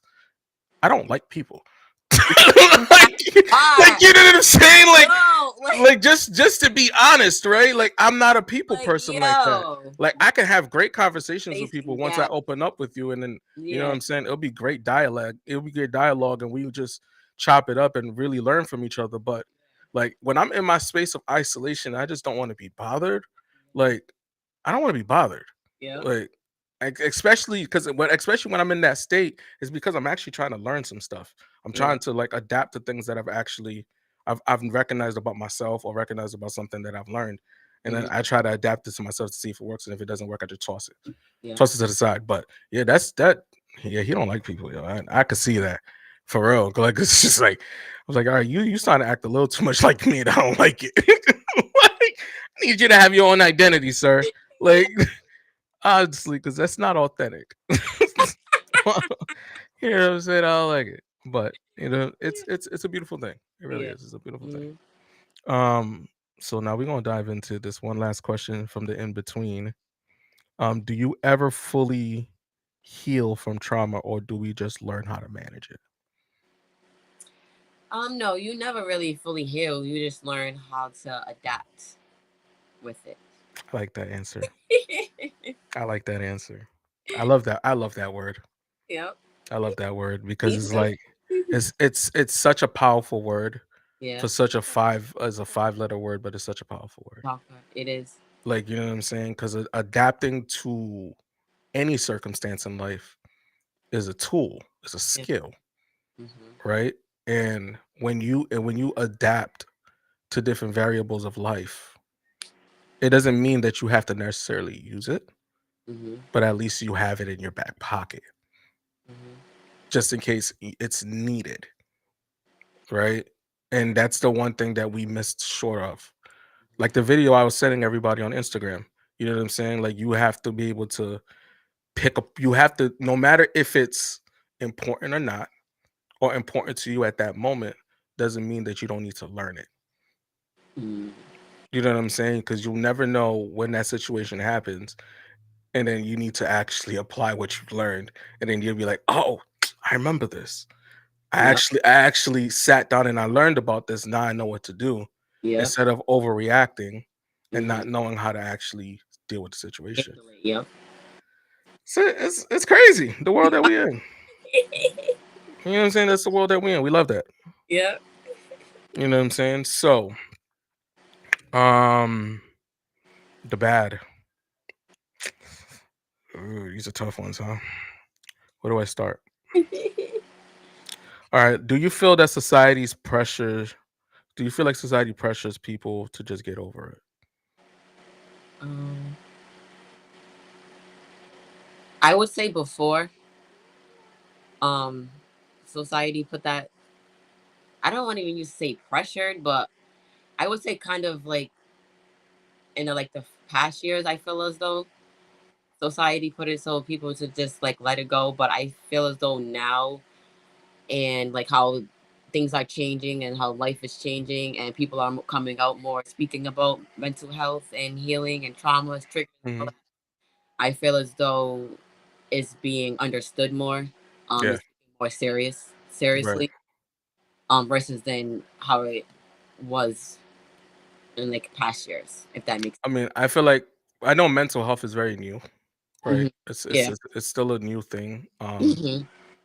I don't like people. like, like Ah, you know what I'm saying? yo, Like just to be honest, right? Like I'm not a people person like that. yo, Like I can have great conversations with people facing once I yeah, open up with you, and then you know what yeah, I'm saying. It'll be great dialogue. It'll be great dialogue, and we just chop it up and really learn from each other. But like when I'm in my space of isolation, I just don't want to be bothered. Like I don't want to be bothered. yeah. Like especially especially when I'm in that state is because I'm actually trying to learn some stuff. I'm Yeah. trying to like adapt to things that I've recognized about myself or recognized about something that I've learned. And then Mhm. I try to adapt it to myself to see if it works. And if it doesn't work, I just Yeah. toss it to the side. But yeah, that's that. Yeah, he don't like people. Yo. I could see that for real. Like it's just like I was like, all right, you starting to act a little too much like me, and I don't like it. Like, I need you to have your own identity, sir. Like honestly, because that's not authentic. You know what I'm saying? I don't like it. But you know, it's a beautiful thing. It really Yeah. is. It's a beautiful thing. Mhm. Um, so now we're gonna dive into this one last question from the in between. Do you ever fully heal from trauma, or do we just learn how to manage it? No, you never really fully heal. You just learn how to adapt with it. I like that answer. I like that answer. I love that. I love that word. Yep. I love that word because Me it's too. like Me It's such a powerful word Yeah. for such a five-letter word, but it's such a powerful word. Talker. It is. Like, you know what I'm saying? Because adapting to any circumstance in life is a tool, is a Yeah. skill, Mhm. right? And when you adapt to different variables of life, it doesn't mean that you have to necessarily use it, Mhm. but at least you have it in your back pocket Mhm. just in case it's needed, right? And that's the one thing that we missed short of. Like the video I was sending everybody on Instagram. You know what I'm saying? Like you have to be able to pick up, you have to, no matter if it's important or not, or important to you at that moment, doesn't mean that you don't need to learn it. Mhm. You know what I'm saying? Because you'll never know when that situation happens. And then you need to actually apply what you've learned. And then you'll be like, oh, I remember this. Yep. I actually sat down and I learned about this. Now I know what to do Yep. instead of overreacting and Mhm. not knowing how to actually deal with the situation. Handle it. Yep. It's crazy the world that we in. You know what I'm saying? That's the world that we in. We love that. Yep. You know what I'm saying? So, um, the bad. Ooh, these are tough ones, huh? Where do I start? All right. Do you feel like society pressures people to just get over it? um, I would say before um society put that. I don't want to even use say pressured, but I would say kind of like in the past years, I feel as though society put it so people to just like let it go. But I feel as though now and like how things are changing and how life is changing and people are coming out more speaking about mental health and healing and traumas triggers and all Mhm. that. I feel as though it's being understood more. Yeah. It's more Right. seriously versus than how it was in like past years, if that makes I mean, I feel like I know mental health is very new, sense. right? Yeah. It's still a new thing. Hmm.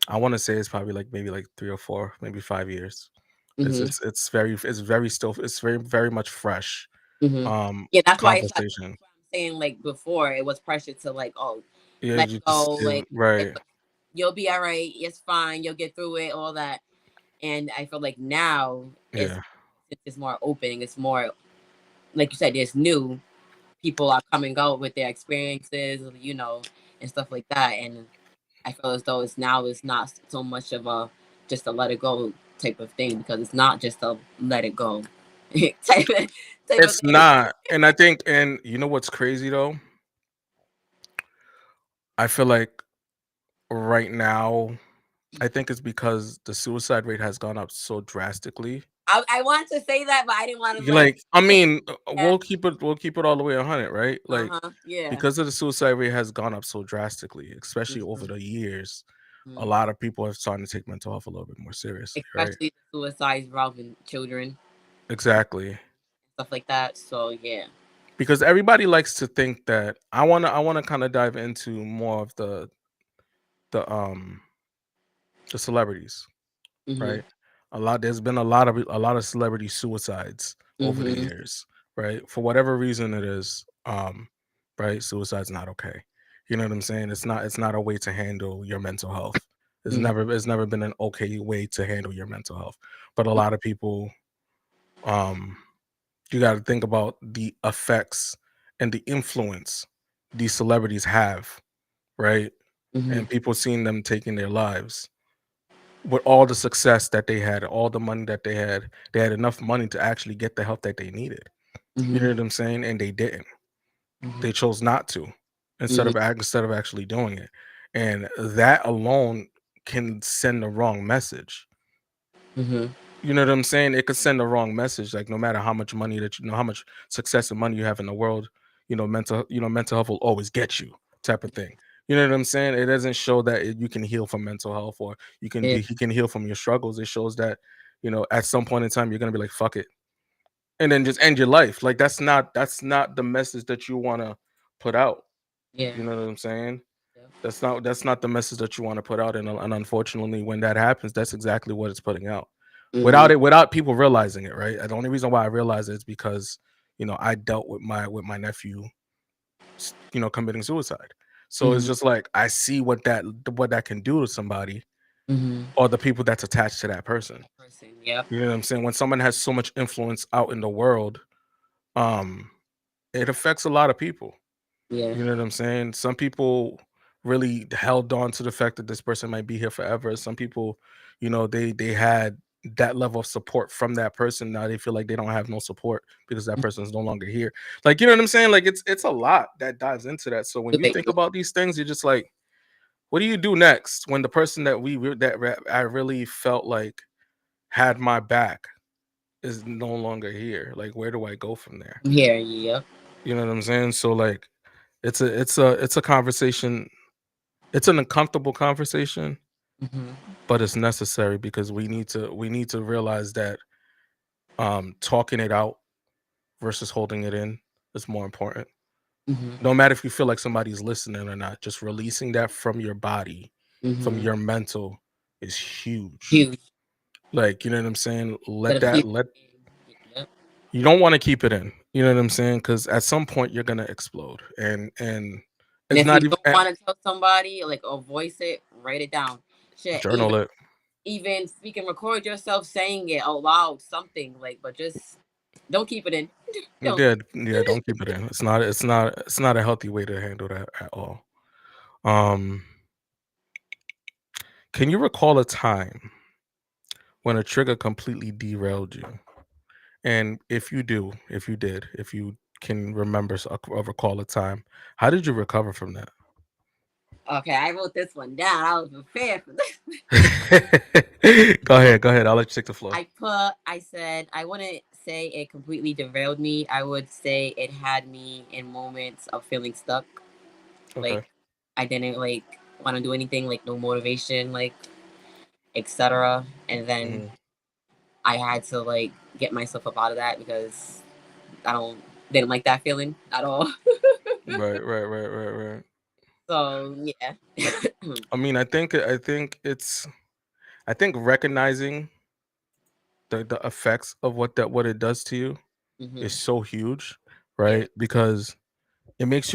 I want to say it's probably like maybe like 3 or 4, maybe 5 years. Hmm. It's very much fresh. Hmm. Yeah, that's why it's like Conversation. that's why I'm saying like before it was pressure to like, oh, Yeah, let you it just go, do like right. you'll be all right, it's fine, you'll get through it, all that. And I feel like now Yeah. it's more open, it's more like you said, it's new. People are coming out with their experiences, and stuff like that. And I feel as though it's not so much of a just a let it go type of thing because it's not just a let it go type of type of It's thing. not. And I think, and you know what's crazy though? I feel like right now, I think it's because the suicide rate has gone up so drastically. I wanted to say that, but I didn't want to You like. like, I mean, Yeah. we'll keep it all the way 100, right? Uh Like huh. Yeah. because of the suicide rate has gone up so drastically, especially over Mhm. the years, a Mhm. lot of people have started to take mental health a little bit more seriously, right? Especially the suicides involving children, Exactly. stuff like that. So yeah. Because everybody likes to think that I wanna kind of dive into more of the the celebrities, Mhm. right? There's been a lot of celebrity suicides over the Mhm. years, right? For whatever reason it is, right? Suicide's not okay. You know what I'm saying? It's not a way to handle your mental health. Mhm. It's never been an okay way to handle your mental health. But a lot of people, um, you got to think about the effects and the influence these celebrities have, right? Mhm. And people seeing them taking their lives with all the success that they had, all the money that they had enough money to actually get the help that they needed. You know Mhm. what I'm saying? And they didn't. Mhm. They chose not to Mhm. instead of actually doing it. And that alone can send the wrong message. Mhm. You know what I'm saying? It could send the wrong message. Like no matter how much money that you know, how much success and money you have in the world, mental health will always get you, type of thing. You know what I'm saying? It doesn't show that you can heal from mental health or Yeah. you can heal from your struggles. It shows that at some point in time you're gonna be like fuck it, and then just end your life. Like that's not the message that you want to put out. Yeah. You know what I'm saying? That's not the message that you want to put out, and unfortunately, when that happens, that's exactly what it's putting out. Mm-hmm. Without people realizing it, right? And the only reason why I realize it is because I dealt with my nephew, committing suicide. So it's Mm-hmm. just like I see what that can do to somebody Mm-hmm. or the people that's attached to that person. Person. Yep. You know what I'm saying? When someone has so much influence out in the world, um, it affects a lot of people. Yeah. You know what I'm saying? Some people really held on to the fact that this person might be here forever. Some people, they had that level of support from that person. Now they feel like they don't have no support because that person is no longer here. Like, you know what I'm saying? Like it's a lot that dives into that. So when Do you they think do? about these things, you're just like, what do you do next when the person I really felt like had my back is no longer here? Like, where do I go from there? Here. Yep. You know what I'm saying? So like, it's a conversation. It's an uncomfortable conversation, Mm-hmm. but it's necessary because we need to realize that talking it out versus holding it in is more important. Mm-hmm. No matter if you feel like somebody's listening or not, just releasing that from your body, from Mm-hmm. your mental is huge. Huge. Like, you know what I'm saying? Instead Let of that keep. let Yep. You don't want to keep it in. You know what I'm saying? Because at some point you're gonna explode, and And it's if you not even don't want to tell somebody, like, or voice it, write it down. Shit. journal it. Even speak and record yourself saying it out loud, something like, but just don't keep it in. Don't. Yeah, yeah, don't keep it in. It's not a healthy way to handle that at all. Um, can you recall a time when a trigger completely derailed you? And if you did, if you can remember or recall a time, how did you recover from that? Okay, I wrote this one down. I was prepared for this. Go ahead. I'll let you take the floor. I said, I wouldn't say it completely derailed me. I would say it had me in moments of feeling stuck. Okay. Like, I didn't, like, want to do anything, like, no motivation, like, etc. And then Hmm. I had to, like, get myself up out of that because I didn't like that feeling at all. Right. So yeah. I mean, I think recognizing the effects of what it does to you is Hmm. so huge, Yeah. right? Because it makes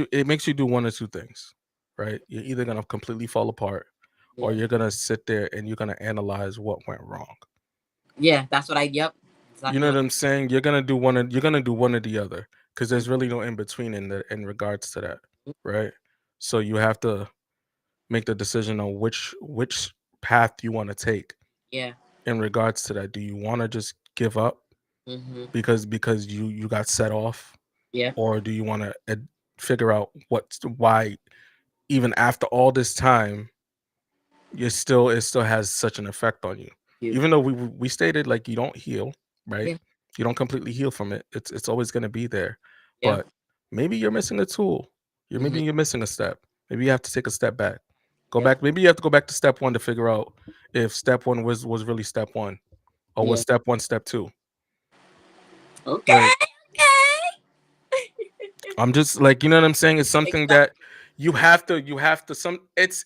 you do one or two things, right? You're either gonna completely fall apart, or Yeah. you're gonna sit there and you're gonna analyze what went wrong. Yeah. That's what I. Yep. You Exactly know what what. I'm saying? You're gonna do one or the other because there's really no in between in regards to that, right? So you have to make the decision on which path you want to take Yeah. in regards to that. Do you want to just give up Hmm. because you got set off, Yeah. or do you want to figure out why even after all this time it still has such an effect on you, Huge. even though we stated like you don't heal, right? Yeah. You don't completely heal from it. It's always going to be there, Yeah. but maybe you're missing a tool. Hmm. Maybe you're missing a step. Maybe you have to take a step back, go Yep. back. Maybe you have to go back to step one to figure out if step one was really step one, or was Yeah. step one step two. Okay. Like, Okay. I'm just like, you know what I'm saying? It's something Exactly. that you have to some it's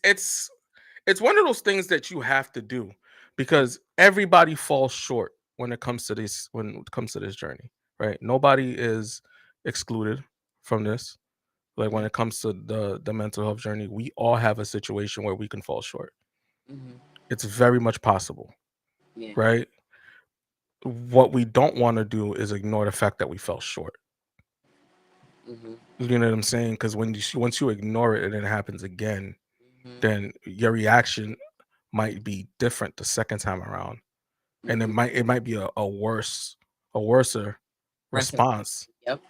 one of those things that you have to do because everybody falls short when it comes to this journey, right? Nobody is excluded from this. Like when it comes to the mental health journey, we all have a situation where we can fall short. Hmm. It's very much possible, Yeah. right? What we don't want to do is ignore the fact that we fell short. Hmm. You know what I'm saying? Because once you ignore it and it happens again, Hmm. then your reaction might be different the second time around, and it Hmm. might be a worser Rest of. response Yep.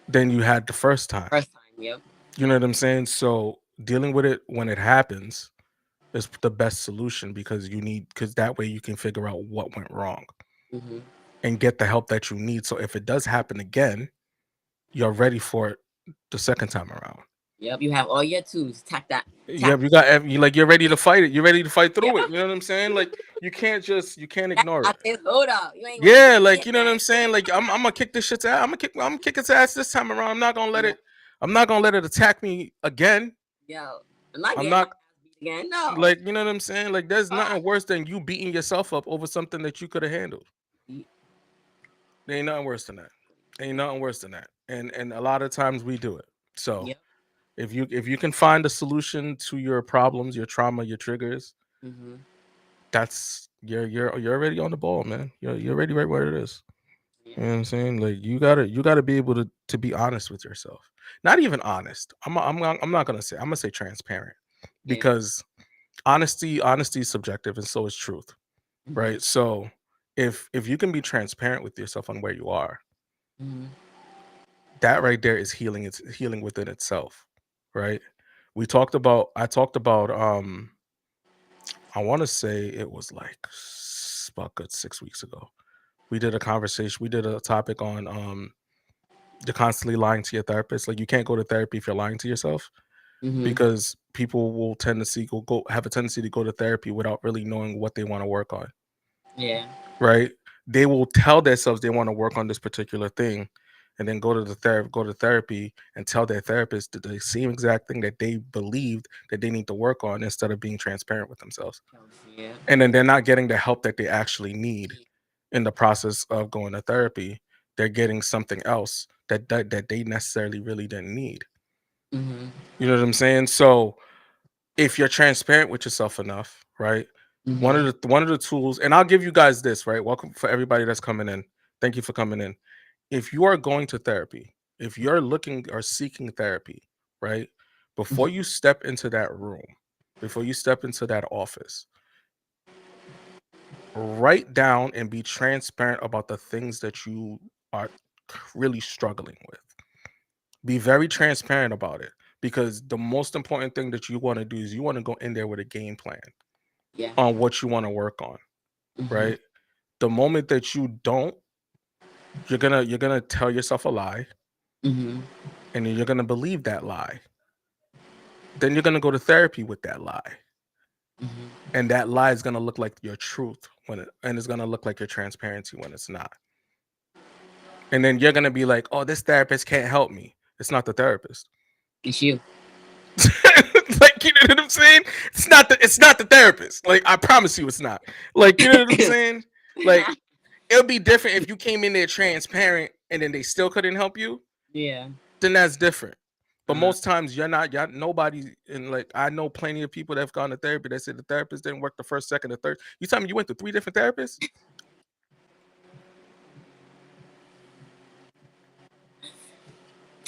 than you had the first time. First time. Yep. You know what I'm saying? So dealing with it when it happens is the best solution because that way you can figure out what went wrong Hmm. and get the help that you need. So if it does happen again, you're ready for it the second time around. Yep. You have all your tools. Tap that. Yeah, Tap. you're ready to fight it. You're ready to fight Yep. through it. You know what I'm saying? Like you can't Tap. ignore I it. said, hold up. You ain't gonna do Yeah, this like shit, you know what man. I'm saying? Like I'm gonna kick this shit's ass. I'm gonna kick its ass this time around. Yeah. I'm not gonna let it attack me again. Yo. I'm not I'm getting my not ass beat again. No. like, you know what I'm saying? Like, there's Fuck. nothing worse than you beating yourself up over something that you could have handled. Ye- There ain't nothing worse than that. Ain't nothing worse than that. And a lot of times we do it. So Yep. if you can find a solution to your problems, your trauma, your triggers, Mm-hmm. that's you're already on the ball, man. You're already right where it is. Yeah. You know what I'm saying? Like you gotta be able to be honest with yourself. Not even honest. I'm not gonna say. I'm gonna say transparent, Yeah. because honesty is subjective, and so is truth, Mm-hmm. right? So if you can be transparent with yourself on where you are, Mm-hmm. that right there is healing. It's healing within itself, right? I talked about I want to say it was like about good 6 weeks ago. We did a conversation. We did a topic on you're constantly lying to your therapist. Like, you can't go to therapy if you're lying to yourself, Mm-hmm. because people will tendency go have a tendency to go to therapy without really knowing what they want to work on, Yeah. right? They will tell themselves they want to work on this particular thing, and then go to therapy and tell their therapist the same exact thing that they believed that they need to work on, instead of being transparent with themselves. Yeah. And then they're not getting the help that they actually need in the process of going to therapy. They're getting something else that they necessarily really didn't need. Mm-hmm. You know what I'm saying? So if you're transparent with yourself enough, right? Mm-hmm. One of the tools, and I'll give you guys this, right? Welcome for everybody that's coming in. Thank you for coming in. If you are going to therapy, if you're looking or seeking therapy, right? Before you step into that room, before you step into that office, write down and be transparent about the things that you are really struggling with. Be very transparent about it, because the most important thing that you want to do is you want to go in there with a game plan Yeah. on what you want to work on, Mm-hmm. right? The moment that you don't, you're gonna tell yourself a lie, Mm-hmm. and then you're gonna believe that lie. Then you're gonna go to therapy with that lie, Mm-hmm. and that lie is gonna look like your truth and it's gonna look like your transparency when it's not. And then you're gonna be like, "Oh, this therapist can't help me." It's not the therapist. It's you. Like, you know what I'm saying? It's not the therapist. Like, I promise you, it's not. Like, you know what I'm saying? Like, it would be different if you came in there transparent and then they still couldn't help you. Yeah. Then that's different. But Uh-huh. most times you're not. You're nobody. And like, I know plenty of people that have gone to therapy that said the therapist didn't work the first, second, or third. You tell me you went to 3 different therapists?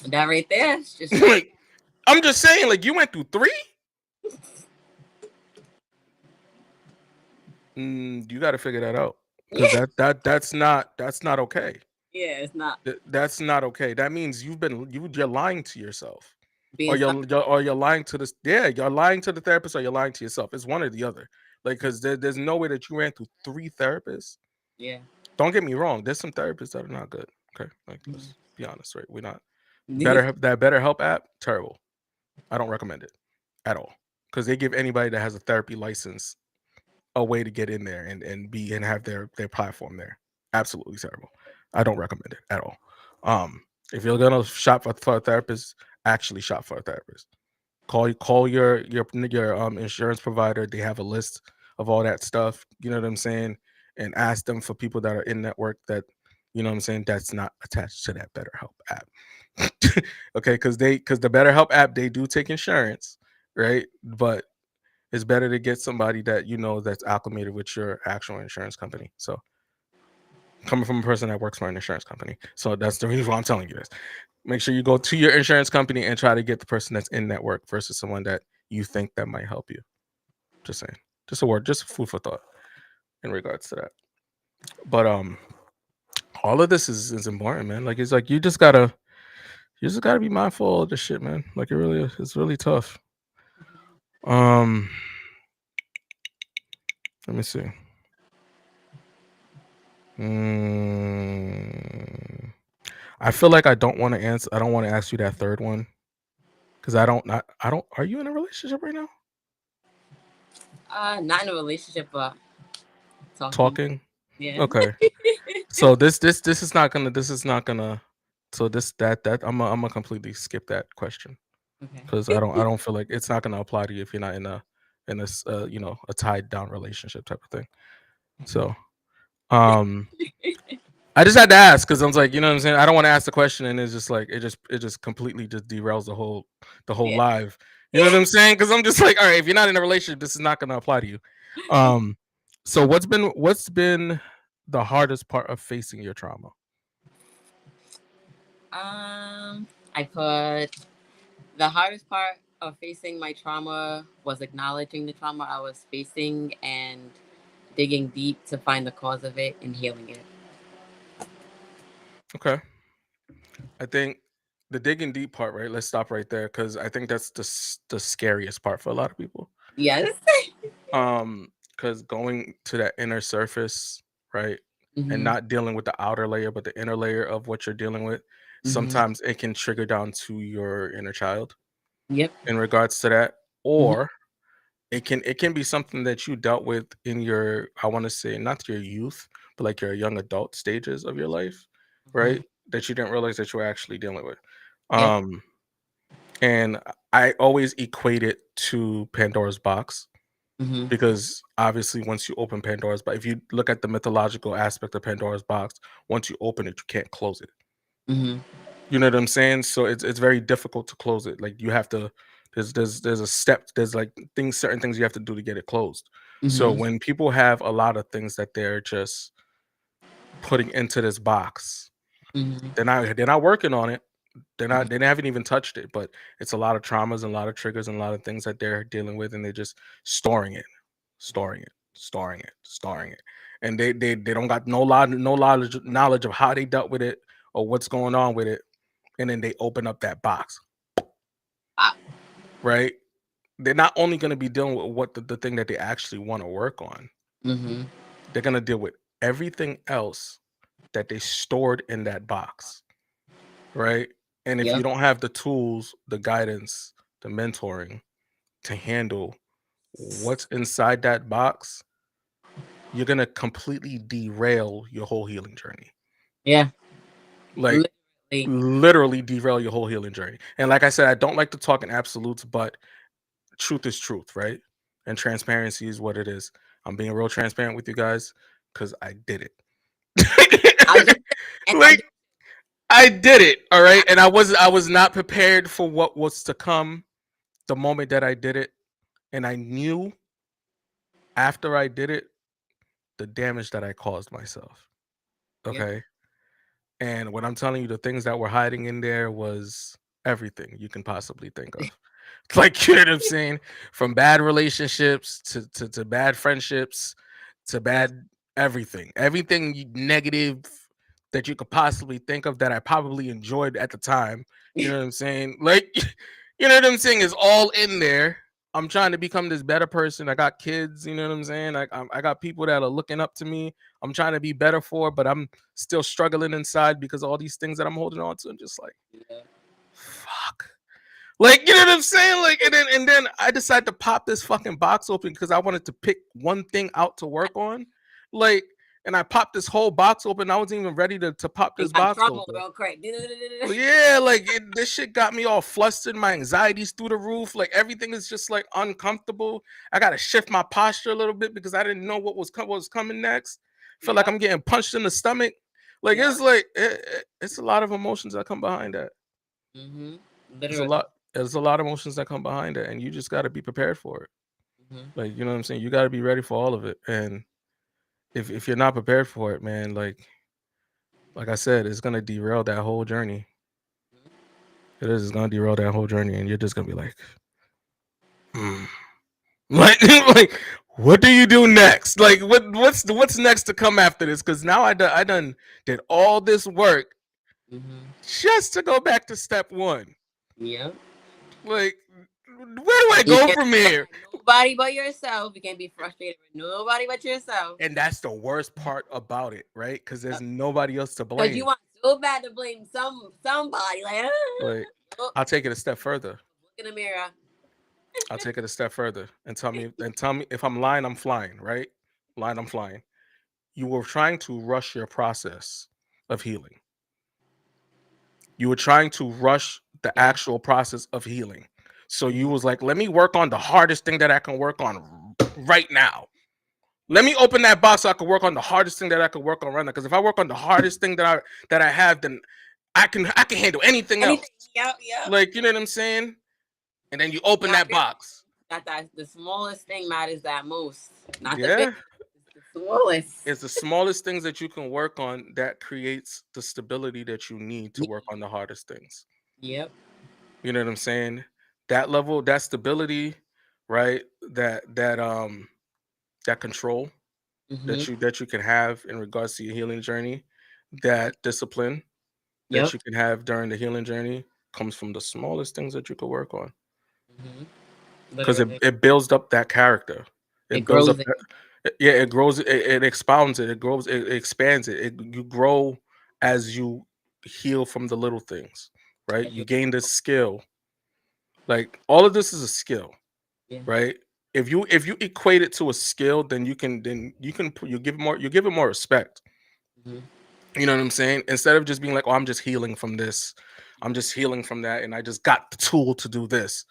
That right there is just showing. Like, I'm just saying, like, you went through 3. You got to figure that out, because Yeah. that's not okay. Yeah. It's not That's not okay. That means you're lying to yourself, or being stuck. you're lying to this. Yeah, you're lying to the therapist, or you're lying to yourself. It's one or the other. Like, because there's no way that you ran through 3 therapists. Yeah. Don't get me wrong. There's some therapists that are not good. Okay, like, Mm-hmm. let's be honest, right? We're not Niggas. that BetterHelp app, terrible. I don't recommend it at all, because they give anybody that has a therapy license a way to get in there and have their platform there. Absolutely terrible. I don't recommend it at all. Um, if you're gonna shop for a therapist, actually shop for a therapist. Call your insurance provider. They have a list of all that stuff. You know what I'm saying? And ask them for people that are in network that, you know what I'm saying, that's not attached to that BetterHelp app. Okay, because the BetterHelp app, they do take insurance, right? But it's better to get somebody that you know that's acclimated with your actual insurance company. So, coming from a person that works for an insurance company, so that's the reason why I'm telling you this. Make sure you go to your insurance company and try to get the person that's in network versus someone that you think that might help you. Just saying. Just a word, just food for thought in regards to that. But all of this is important, man. Like, it's like you just gotta be mindful of this shit, man. Like, it really is. It's really tough. Um, let me see. Mm, I feel like I don't want to answer. I don't want to ask you that third one, because I don't. Are you in a relationship right now? Not in a relationship, but talking. Talking. Yeah. Okay. So this is not gonna. This is not gonna. So this that I'm gonna completely skip that question. Okay. because I don't feel like it's not going to apply to you if you're not in this a tied down relationship type of thing. So um I just had to ask because I was like, you know what I'm saying? I don't want to ask the question and it's just like it just completely just derails the whole Yeah. live. You know what I'm saying? Because I'm just like, all right, if you're not in a relationship, this is not gonna apply to you. Um so what's been the hardest part of facing your trauma? I put the hardest part of facing my trauma was acknowledging the trauma I was facing and digging deep to find the cause of it and healing it. Okay. I think the digging deep part, right? Let's stop right there because I think that's the scariest part for a lot of people. Yes. Because going to that inner surface, right, and Mhm. not dealing with the outer layer, but the inner layer of what you're dealing with, Mhm. sometimes it can trigger down to your inner child Yep. in regards to that, Mhm. or it can be something that you dealt with in your, I want to say, not your youth, but like your young adult stages of your life, right? Mhm. That you didn't realize that you were actually dealing with. Yep. Um, and I always equate it to Pandora's box Mhm. because obviously once you open Pandora's box, if you look at the mythological aspect of Pandora's box, once you open it, you can't close it. Mhm. You know what I'm saying? So it's very difficult to close it. Like you have to there's a step, there's like certain things you have to do to get it closed. So Mhm. when people have a lot of things that they're just putting into this box, Mhm. they're not working on it. They haven't even touched it, but it's a lot of traumas and a lot of triggers and a lot of things that they're dealing with and they're just storing it, storing it, storing it, storing it. And they don't got no knowledge of how they dealt with it or what's going on with it. And then they open up that box, Ah. right? They're not only going to be dealing with what the thing that they actually want to work on, Mhm. they're going to deal with everything else that they stored in that box, right? And if you Yep. don't have the tools, the guidance, the mentoring to handle what's inside that box, you're going to completely derail your whole healing journey. Yeah. Like Literally. literally derail your whole healing journey. And like I said, I don't like to talk in absolutes, but truth is truth, right? And transparency is what it is. I'm being real transparent with you guys because I did I was it. just and I Like do. I did it, all right. I, And I was not prepared for what was to come the moment that I did it. And I knew after I did it the damage that I caused myself. yep. Okay. And when I'm telling you the things that were hiding in there was everything you can possibly think of. Like, you know what I'm saying? From bad relationships to bad friendships to Yes. bad everything. Everything negative that you could possibly think of that I probably enjoyed at the time. You know what I'm saying? Like, you know what I'm saying, is all in there. I'm trying to become this better person. I got kids, you know what I'm saying? I got people that are looking up to me. I'm trying to be better for, but I'm still struggling inside because all these things that I'm holding on to. I'm just like, Yeah. fuck. Like, you know what I'm saying? Like, and then I decided to pop this fucking box open because I wanted to pick one thing out to work on. Like, and I popped this whole box open. I wasn't even ready to pop And this got box trouble open. real quick. Yeah, like this shit got me all flustered. My anxiety's through the roof. Like everything is just like uncomfortable. I gotta shift my posture a little bit because I didn't know what was coming next. Feel like Yep. I'm getting punched in the stomach. Like Yep. it's like it's a lot of emotions that come behind that. Mhm. There's a Literally. lot. There's a lot of emotions that come behind it, and you just got to be prepared for it. Mhm. Like you know what I'm saying. You got to be ready for all of it. And if you're not prepared for it, man, like I said, it's gonna derail that whole journey. It is. It's gonna derail that whole journey, and you're just gonna be like, hmm. like, like, what do you do next? Like, what's next to come after this? Because now I done did all this work Mhm. just to go back to step one. Yep. Like, where do I You go can't from be mad here? at nobody but yourself. You can't be frustrated with nobody but yourself. And that's the worst part about it, right? Because there's nobody else to Because you blame. want so bad to blame somebody. Like, Like, look, I'll take it a step further. look in the mirror. I'll take it a step further and tell me if I'm lying, I'm flying, right? Lying, I'm flying. You were trying to rush your process of healing. You were trying to rush the Yeah. actual process of healing. So you was like, let me work on the hardest thing that I can work on right now. Let me open that box so I can work on the hardest thing that I can work on right now. Because if I work on the hardest thing that I have, then I can handle anything else. Anything. Yep. Yep. Like, you know what I'm saying? And then you open Yeah, I that realized box. that the smallest thing matters that most, not the big. Yeah. It's the smallest. It's the smallest things that you can work on that creates the stability that you need to work on the hardest things. Yep. You know what I'm saying? That level, that stability, right? That control Mhm. that you can have in regards to your healing journey, that discipline that Yep. you can have during the healing journey comes from the smallest things that you could work on. Mhm. Because Literally, it builds up that character. it It builds up grows it. yeah, it grows it expounds it, it grows it expands it. You grow as you heal from the little things, right? As You you, gain this skill. Like all of this is a skill, yeah. right? If you equate it to a skill, then you give it more respect. Mhm. You know what I'm saying? Instead of just being like, oh, I'm just healing from this, I'm just healing from that, and I just got the tool to do this.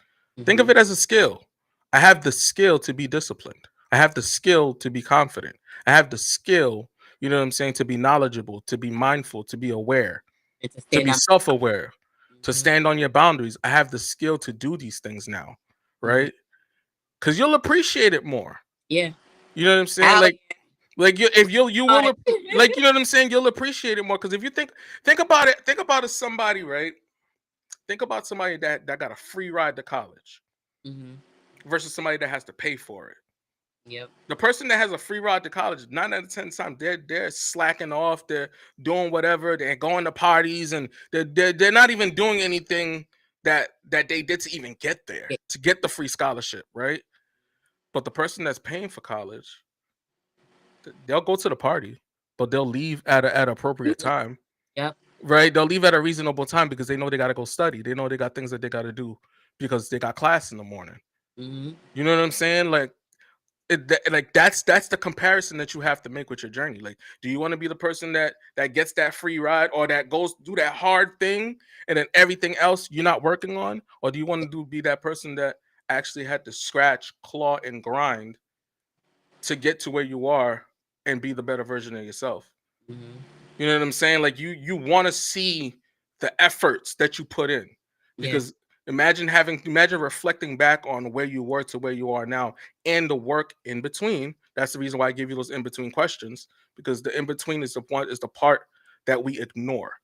Think of Mhm. it as a skill. I have the skill to be disciplined. I have the skill to be confident. I have the skill, you know what I'm saying, to be knowledgeable, to be mindful, to be aware, And to to stand be on. self aware, to Mhm. stand on your boundaries. I have the skill to do these things now, Mhm. right? Because you'll appreciate it more. Yeah. You know what I'm saying? Hell Like if you yeah. will like you know what I'm saying, you'll appreciate it more. Because if you think about it, think about it somebody, right? Think about somebody that got a free ride to college Mhm. versus somebody that has to pay for it. Yep. The person that has a free ride to college, 9 out of 10 times, they're slacking off, they're doing whatever, they're going to parties, and they're not even doing anything that they did to even get there, Yeah. to get the free scholarship, right? But the person that's paying for college, they'll go to the party, but they'll leave at an appropriate time, Yep. right? They'll leave at a reasonable time because they know they got to go study. They know they got things that they got to do because they got class in the morning. Mhm. You know what I'm saying? Like like that's the comparison that you have to make with your journey. Like, do you want to be the person that gets that free ride or that goes do that hard thing and then everything else you're not working on, or do you want to be that person that actually had to scratch, claw, and grind to get to where you are and be the better version of yourself? Mhm. You know what I'm saying? Like you want to see the efforts that you put in, Yeah. because imagine reflecting back on where you were to where you are now and the work in between. That's the reason why I give you those in between questions, because the in between is the part that we ignore,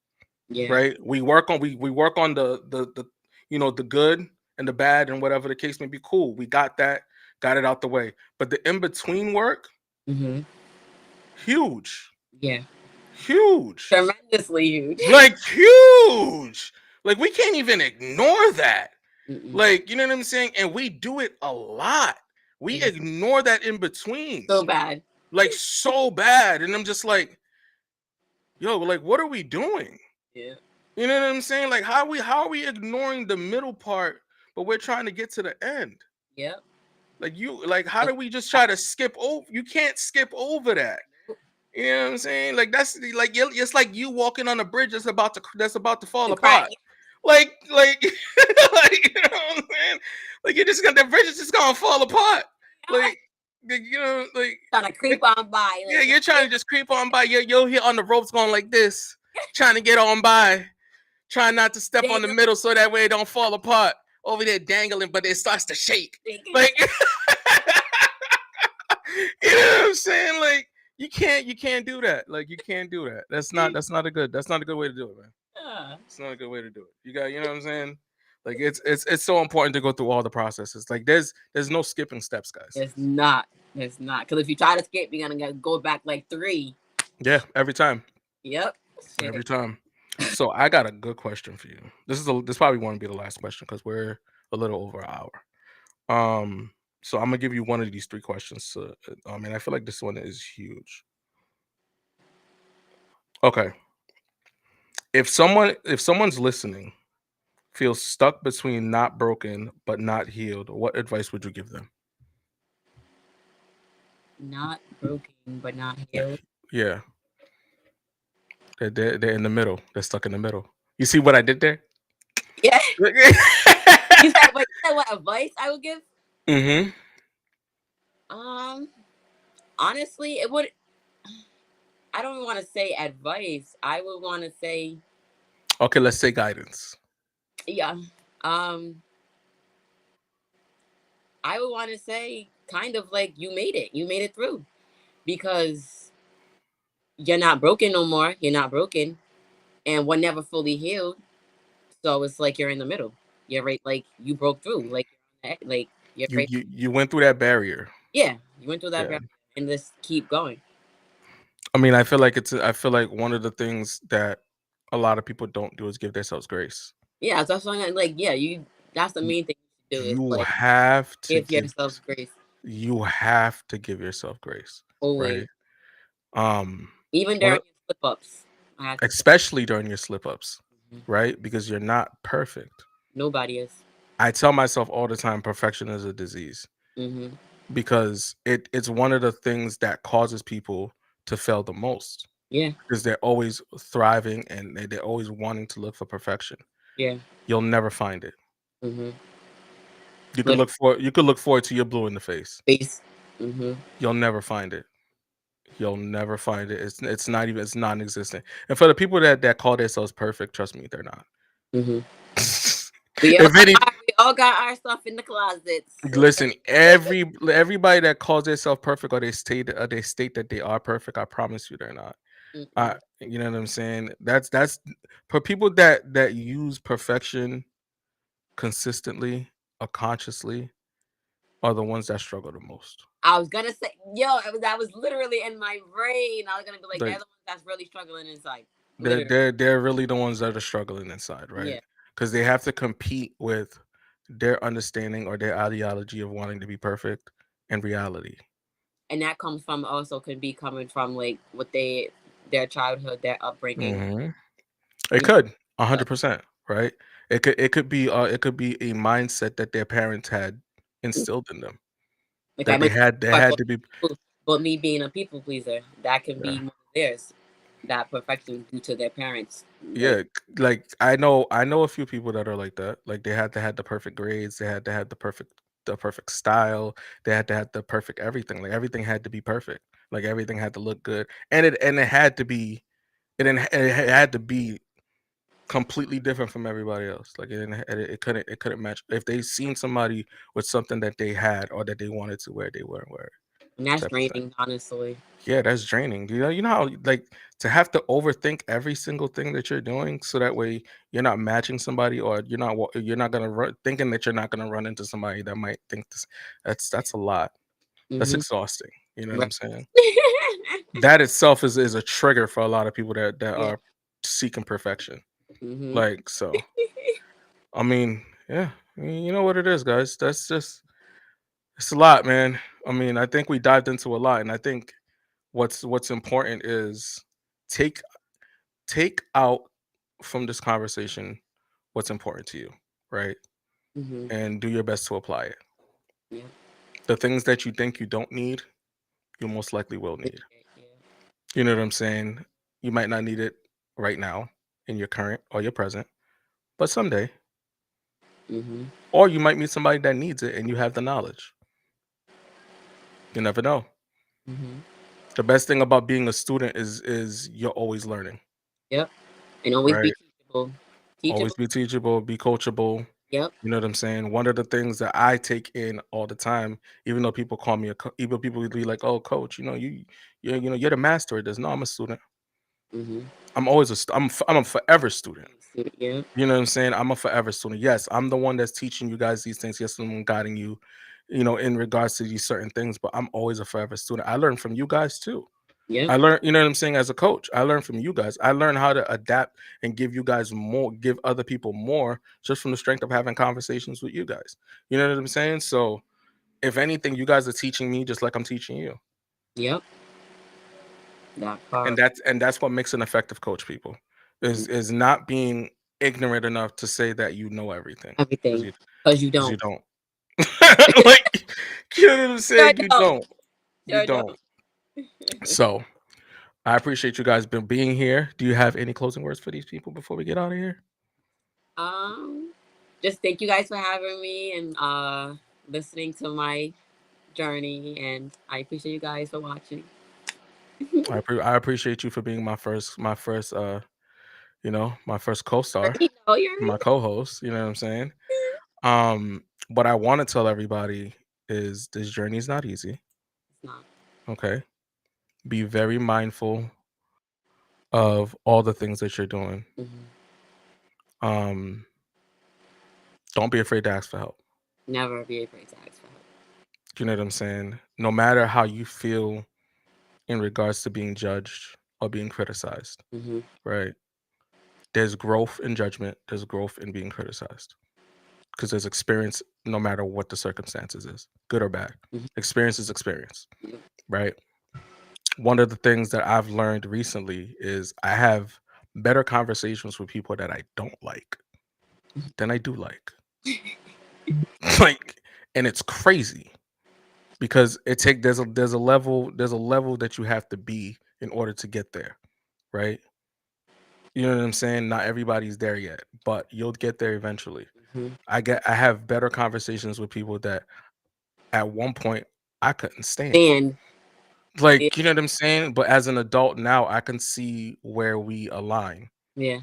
Yeah. right? We work on the the good and the bad and whatever the case may be. Cool, we got that, got it out the way. But the in between work, Mhm. huge, Yeah. huge. Tremendously huge. Like huge. Like we can't even ignore that. Mm-mm. Like, you know what I'm saying? And we do it a lot. We Yes. ignore that in between. So bad. Like so bad. And I'm just like, yo, like what are we doing? Yeah. You know what I'm saying? Like how are we ignoring the middle part, but we're trying to get to the end? Yep. Like how do we just try to skip over? You can't skip over that. You know what I'm saying? Like that's like it's like you walking on a bridge that's about to fall And crack. apart. Like like you know what I'm saying? Like you're just gonna the bridge is just gonna fall apart. Like like Trying to it, creep on by. yeah, Like, you're trying to just creep on by. You're here on the ropes going like this, trying to get on by, trying not to step on the dangling, middle so that way it don't fall apart. Over there dangling, but it starts to shake. shaking. Like you know what I'm saying? Like you can't do that. Like you can't do that. That's not a good way to do it, man. Yeah. It's not a good way to do it. You know what I'm saying? Like it's so important to go through all the processes. Like there's no skipping steps, guys. It's not. It's not. Because if you try to skip, you're gonna go back like 3. Yeah, every time. Yep. Every Shit. time. So I got a good question for you. This probably won't be the last question because we're a little over an hour. So I'm gonna give you one of these three questions. I mean, I feel like this one is huge. Okay. If someone's listening feels stuck between not broken but not healed, what advice would you give them? Not broken, but not Yeah. healed. Yeah. They're in the middle. They're stuck in the middle. You see what I did there? Yeah. You said what advice I would give? Mm-hmm. Um, honestly, it would. I don't want to say advice. I would want to say, Okay, let's say guidance. yeah. Um, I would want to say, kind of like you made it. You made it through because you're not broken no more. You're not broken, and we're never fully healed. So it's like you're in the middle. You're right. Like you broke through. Like you're You right. you you went through that barrier. Yeah, you went through that Yeah. barrier and just keep going. I mean, I feel like one of the things that a lot of people don't do is give themselves grace. Yeah, so that's why I'm like, yeah, you. That's the You, main thing you should do is you like have to give give yourself grace you have to give yourself grace, always, right? Um even one during of, your slip ups. I have to say, especially during your slip ups, mhm, right? Because you're not perfect. nobody is. I tell myself all the time perfection is a disease Hmm. because it's one of the things that causes people to fail the most Yeah, because they're always thriving and they're always wanting to look for perfection. yeah. You'll never find it. Hmm. You could Literally, look forward to your blue in the face. face. Hmm. You'll never find it. You'll never find it. It's non-existent. And for the people that call themselves perfect, trust me, they're not. Hmm. We all If got any we all got our stuff in the closets. listen, everybody that calls themselves perfect or they state that they are perfect, I promise you they're not. Mm-mm. You know what I'm saying? That's for people that use perfection consistently or consciously are the ones that struggle the most. I was gonna say, yo, that was literally in my brain. I was gonna be like, they're Like the ones that's really struggling inside. they're Literally, they're they're really the ones that are struggling inside, right? yeah. Because they have to compete with their understanding or their ideology of wanting to be perfect in reality. And that comes from also could be coming from like what their childhood, their upbringing. Hmm. It You could know, 100%, right? It could be a mindset that their parents had instilled in them like I that they mentioned, had they before, had to be. but me being a people pleaser, that can Yeah. be one of theirs. That perfection due to their parents, like Yeah, like I know a few people that are like that. Like they had to have the perfect grades, they had to have the perfect style, they had to have the perfect everything. Like everything had to be perfect. Like everything had to look good. And it had to be it had to be completely different from everybody else. Like it couldn't match. If they seen somebody with something that they had or that they wanted to wear, they wouldn't wear it. and that's Type of thing. draining, honestly. Yeah, that's draining. You know how like to have to overthink every single thing that you're doing so that way you're not matching somebody or you're not gonna run thinking that you're not gonna run into somebody that might think this. That's a lot. That's Hmm. exhausting. You know what Right. I'm saying? That itself is a trigger for a lot of people that Yeah. are seeking perfection. Hmm. Like so, I mean, yeah, I mean, you know what it is, guys. That's just it's a lot, man. I mean, I think we dived into a lot, and I think what's important is take take out from this conversation what's important to you, right? Hmm. And do your best to apply it. Yeah. The things that you think you don't need, you most likely will Yeah. need. You know what I'm saying? You might not need it right now in your current or your present, but someday. Hmm. Or you might meet somebody that needs it and you have the knowledge. You never know. Hmm. The best thing about being a student is you're always learning, Yep. And always be right? teachable. Always Teachable. be teachable, be coachable. Yep. You know what I'm saying? One of the things that I take in all the time, even though people call me even people would be like, "Oh, coach, you're the master of this." No, I'm a student. Hmm. I'm always I'm a forever student. Yeah. You know what I'm saying? I'm a forever student. Yes, I'm the one that's teaching you guys these things. Yes, I'm guiding you, in regards to these certain things. But I'm always a forever student. I learn from you guys too. Yep. I learned, you know what I'm saying, as a coach. I learned from you guys. I learned how to adapt and give you guys more, give other people more just from the strength of having conversations with you guys. You know what I'm saying? So if anything, you guys are teaching me just like I'm teaching you. Yep. That And part. that's what makes an effective coach, people. Is not being ignorant enough to say that you know everything. Because Everything. you Because you because you don't. don't. Like you know what I'm Sure saying? You don't. don't. You Sure don't. don't. So I appreciate you guys being here. Do you have any closing words for these people before we get out of here? um, just thank you guys for having me and listening to my journey, and I appreciate you guys for watching. I appreciate you for being my first my first co-star, You my already co-host. You know what I'm saying? What I want to tell everybody is this journey is not easy. it's not. Okay, be very mindful of all the things that you're doing. Hmm. Um, don't be afraid to ask for help. Never be afraid to ask for help. You know what I'm saying? No matter how you feel in regards to being judged or being criticized, Hmm. right? There's growth in judgment, there's growth in being criticized because there's experience no matter what the circumstances is, good or bad. Hmm. Experience is experience, Yep. right? One of the things that I've learned recently is I have better conversations with people that I don't like than I do like. Like, and it's crazy because there's a level that you have to be in order to get there, right? You know what I'm saying? Not everybody's there yet, but you'll get there eventually. Hmm. I have better conversations with people that at one point I couldn't stand. Stand. Yeah. Like, you know what I'm saying? But as an adult now, I can see where we align. Yeah.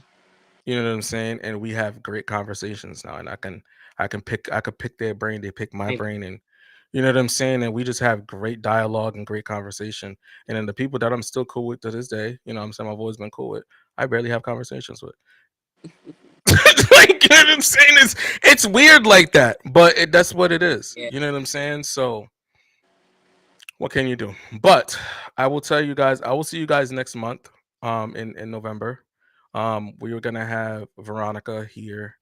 You know what I'm saying? And we have great conversations now, and I could pick their brain, they pick my I, brain, and you know what I'm saying? And we just have great dialogue and great conversation. And then the people that I'm still cool with to this day, you know what I'm saying, I've always been cool with, I barely have conversations with. Like, you know what I'm saying? It's weird like that, but that's what it is. yeah. You know what I'm saying? So what can you do? But I will tell you guys, I will see you guys next month, in November. We are gonna have Veronica here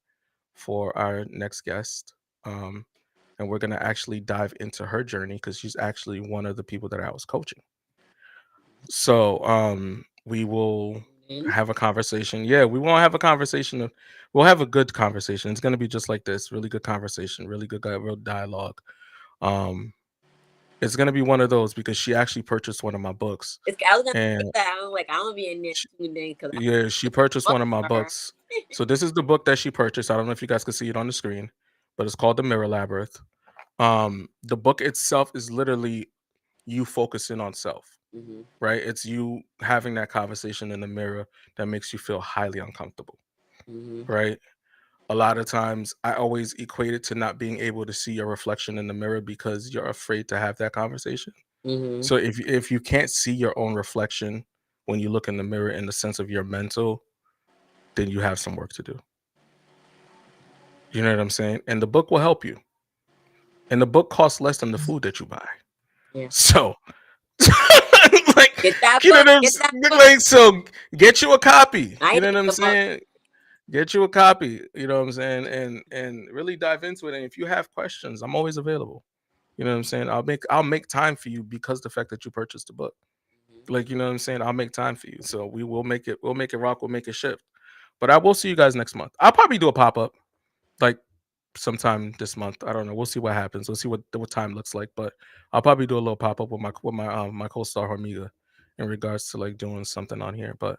for our next guest. Um, and we're gonna actually dive into her journey because she's actually one of the people that I was coaching. So we will Tune in. have a conversation. Yeah, we won't have a conversation. We'll have a good conversation. It's gonna be just like this, really good conversation, really good, real dialogue. Um, it's gonna be one of those because she actually purchased one of my books, It's, I was gonna say and that. I'm like, I'm gonna be in there she, tuned in because yeah, she I'm purchased looking one of my for her. books. So this is the book that she purchased. I don't know if you guys can see it on the screen, but it's called The Mirror Labyrinth. The book itself is literally you focusing on self, Hmm. right? It's you having that conversation in the mirror that makes you feel highly uncomfortable, Hmm. right? A lot of times I always equate it to not being able to see your reflection in the mirror because you're afraid to have that conversation. Hmm. So if you can't see your own reflection when you look in the mirror in the sense of your mental, then you have some work to do. You know what I'm saying? And the book will help you. And the book costs less than the food that you buy. Yeah. So like, Get that you know book. what I'm Get that book. like, so get you a copy. I You need know to what get I'm the book. saying? Get you a copy. You know what I'm saying? And really dive into it. And if you have questions, I'm always available. You know what I'm saying? I'll make time for you because the fact that you purchased the book. Like, you know what I'm saying? I'll make time for you. So we'll make it rock, we'll make it shift. But I will see you guys next month. I'll probably do a pop-up like sometime this month. I don't know. We'll see what happens. We'll see what time looks like. But I'll probably do a little pop-up with my co-star Hormiga in regards to like doing something on here. But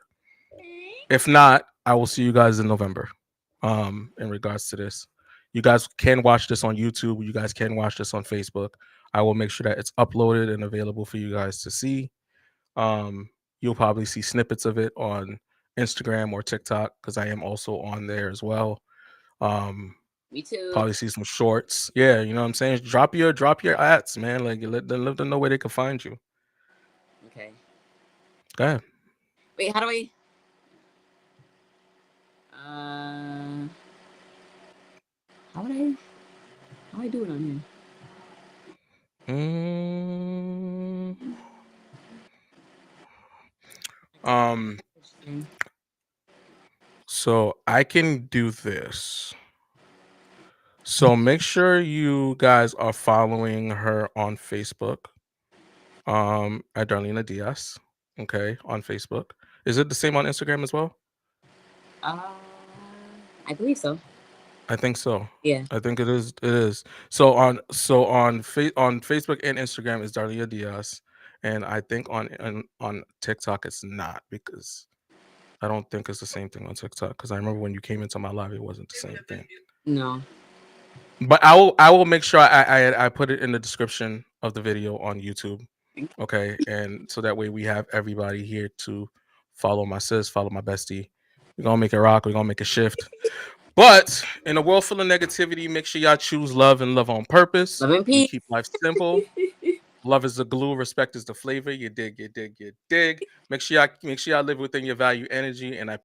if not, I will see you guys in November. In regards to this. You guys can watch this on YouTube. You guys can watch this on Facebook. I will make sure that it's uploaded and available for you guys to see. Um, you'll probably see snippets of it on Instagram or TikTok because I am also on there as well. Um, Me too. probably see some shorts. Yeah, you know what I'm saying? Drop your ads, man. Like let them know where they can find you. Okay. Go ahead. Wait, how do I? Uh, how would I? How do I do it on Mm, here? um, Interesting. so I can do this. So make sure you guys are following her on Facebook. At Darlena Diaz. Okay, on Facebook. Is it the same on Instagram as well? Uh, I believe so. I think so. Yeah. I think it is. It is. So on Facebook and Instagram is Darlia Diaz, and I think on TikTok it's not because I don't think it's the same thing on TikTok. Because I remember when you came into my live, it wasn't the same thing. No. But I will make sure I put it in the description of the video on YouTube. Okay, and so that way we have everybody here to follow my sis, follow my bestie. We're gonna make it rock. We're gonna make a shift. But in a world full of negativity, make sure y'all choose love and love on purpose. Love and We peace. keep life simple. Love is the glue. Respect is the flavor. You dig. You dig. You dig. Make sure y'all live within your value energy. And I